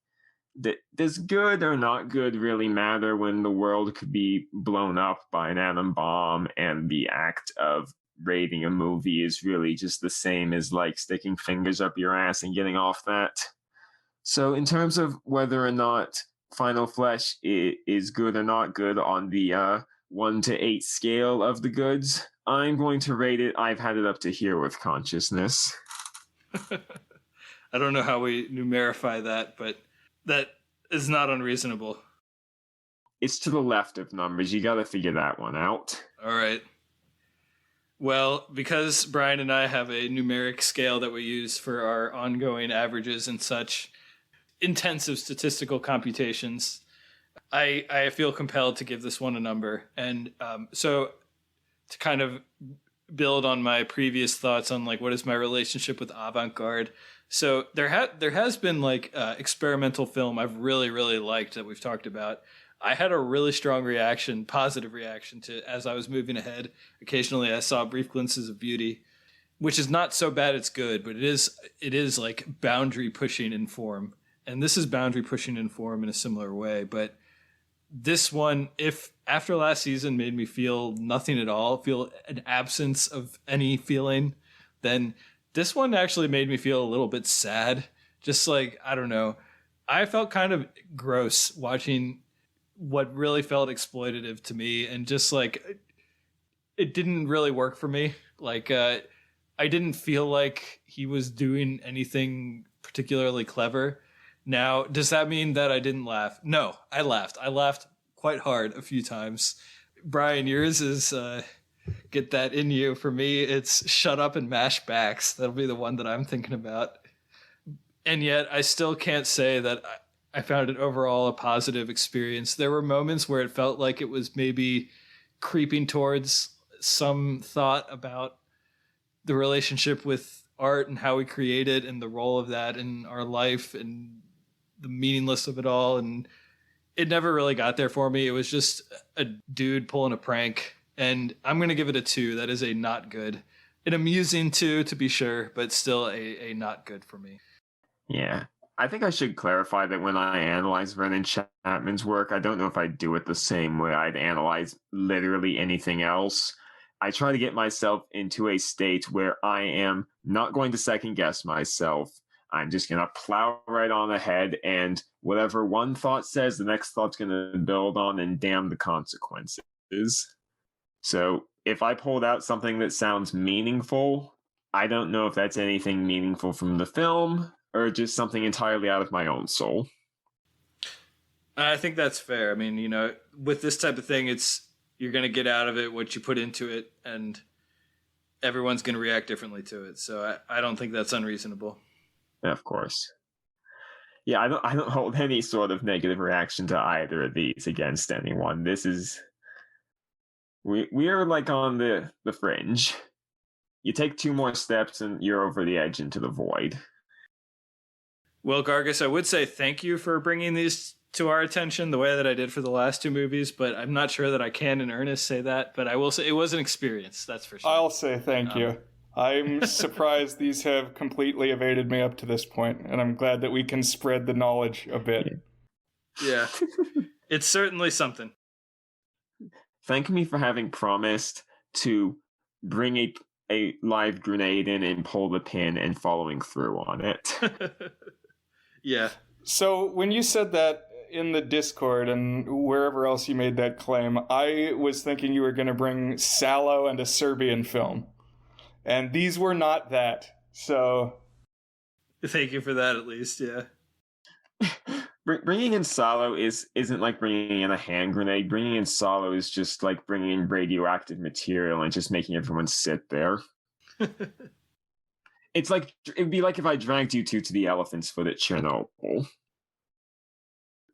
does good or not good really matter when the world could be blown up by an atom bomb, and the act of rating a movie is really just the same as like sticking fingers up your ass and getting off that? So in terms of whether or not Final Flesh is good or not good on the 1 to 8 scale of the goods, I'm going to rate it, I've had it up to here with consciousness. I don't know how we numerify that, but that is not unreasonable. It's to the left of numbers. You got to figure that one out. All right. Well, because Brian and I have a numeric scale that we use for our ongoing averages and such intensive statistical computations, I feel compelled to give this one a number. And so to kind of build on my previous thoughts on like what is my relationship with avant-garde. So there has been like experimental film I've really, really liked that we've talked about. I had a really strong reaction, positive reaction to as I was moving ahead. Occasionally I saw brief glimpses of beauty, which is not so bad it's good, but it is like boundary pushing in form. And this is boundary pushing in form in a similar way. But this one, if after last season made me feel nothing at all, feel an absence of any feeling, then this one actually made me feel a little bit sad. Just like, I don't know. I felt kind of gross watching what really felt exploitative to me. And just like, it didn't really work for me. Like, I didn't feel like he was doing anything particularly clever. Now, does that mean that I didn't laugh? No, I laughed. I laughed quite hard a few times. Brian, yours is Get That In You. For me, it's Shut Up and Mash Backs. That'll be the one that I'm thinking about. And yet, I still can't say that I found it overall a positive experience. There were moments where it felt like it was maybe creeping towards some thought about the relationship with art and how we create it and the role of that in our life and the meaningless of it all. And it never really got there for me. It was just a dude pulling a prank. And I'm going to give it a 2. That is a not good. An amusing 2, to be sure, but still a not good for me. Yeah. I think I should clarify that when I analyze Vernon Chapman's work, I don't know if I'd do it the same way I'd analyze literally anything else. I try to get myself into a state where I am not going to second guess myself. I'm just going to plow right on ahead, and whatever one thought says, the next thought's going to build on, and damn the consequences. So if I pulled out something that sounds meaningful, I don't know if that's anything meaningful from the film or just something entirely out of my own soul. I think that's fair. I mean, you know, with this type of thing, you're going to get out of it what you put into it, and everyone's going to react differently to it. So I don't think that's unreasonable. Yeah, of course. Yeah, I don't hold any sort of negative reaction to either of these against anyone. This is we are like on the fringe. You take 2 more steps and you're over the edge into the void. Well, Gargus, I would say thank you for bringing these to our attention the way that I did for the last 2 movies, but I'm not sure that I can in earnest say that, but I will say it was an experience, that's for sure. I'll say thank you. I'm surprised these have completely evaded me up to this point, and I'm glad that we can spread the knowledge a bit. Yeah. It's certainly something. Thank me for having promised to bring a live grenade in and pull the pin and following through on it. Yeah. So when you said that in the Discord and wherever else you made that claim, I was thinking you were going to bring Sallow and a Serbian film. And these were not that. So thank you for that, at least. Yeah. Bringing in Sallow isn't like bringing in a hand grenade. Bringing in Sallow is just like bringing in radioactive material and just making everyone sit there. It'd be like if I dragged you two to the elephant's foot at Chernobyl.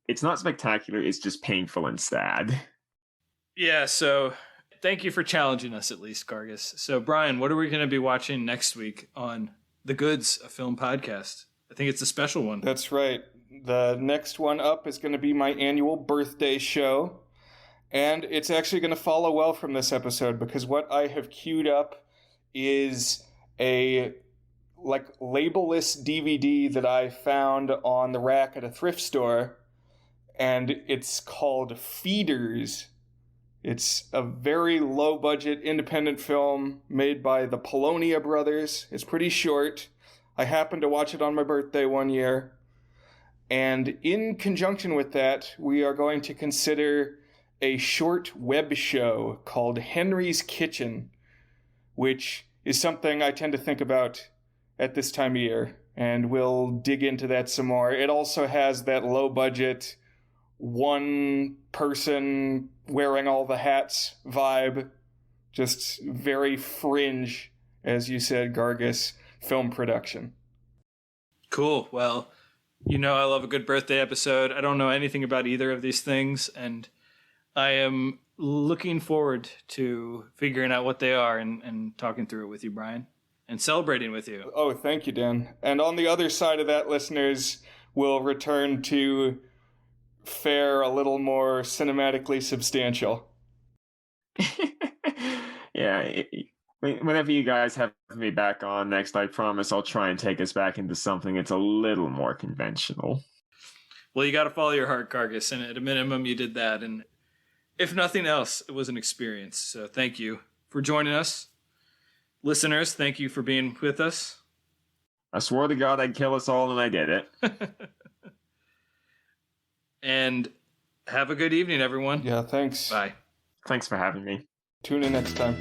It's not spectacular. It's just painful and sad. Yeah. So thank you for challenging us at least, Gargus. So, Brian, what are we going to be watching next week on The Goods, a film podcast? I think it's a special one. That's right. The next one up is going to be my annual birthday show. And it's actually going to follow well from this episode because what I have queued up is a labelless DVD that I found on the rack at a thrift store, and it's called Feeders. It's a very low-budget independent film made by the Polonia brothers. It's pretty short. I happened to watch it on my birthday one year. And in conjunction with that, we are going to consider a short web show called Henry's Kitchen, which is something I tend to think about at this time of year, and we'll dig into that some more. It also has that low-budget, one person wearing all the hats vibe, just very fringe, as you said, Gargus, film production. Cool. Well, you know I love a good birthday episode. I don't know anything about either of these things, and I am looking forward to figuring out what they are and talking through it with you, Brian, and celebrating with you. Oh, thank you, Dan. And on the other side of that, listeners will return to fare a little more cinematically substantial. Yeah, whenever you guys have me back on next, I promise I'll try and take us back into something that's a little more conventional. Well, you got to follow your heart, Gargus, and at a minimum, you did that. And if nothing else, it was an experience. So thank you for joining us. Listeners, thank you for being with us. I swore to God I'd kill us all, and I did it. And have a good evening, everyone. Yeah, thanks. Bye. Thanks for having me. Tune in next time.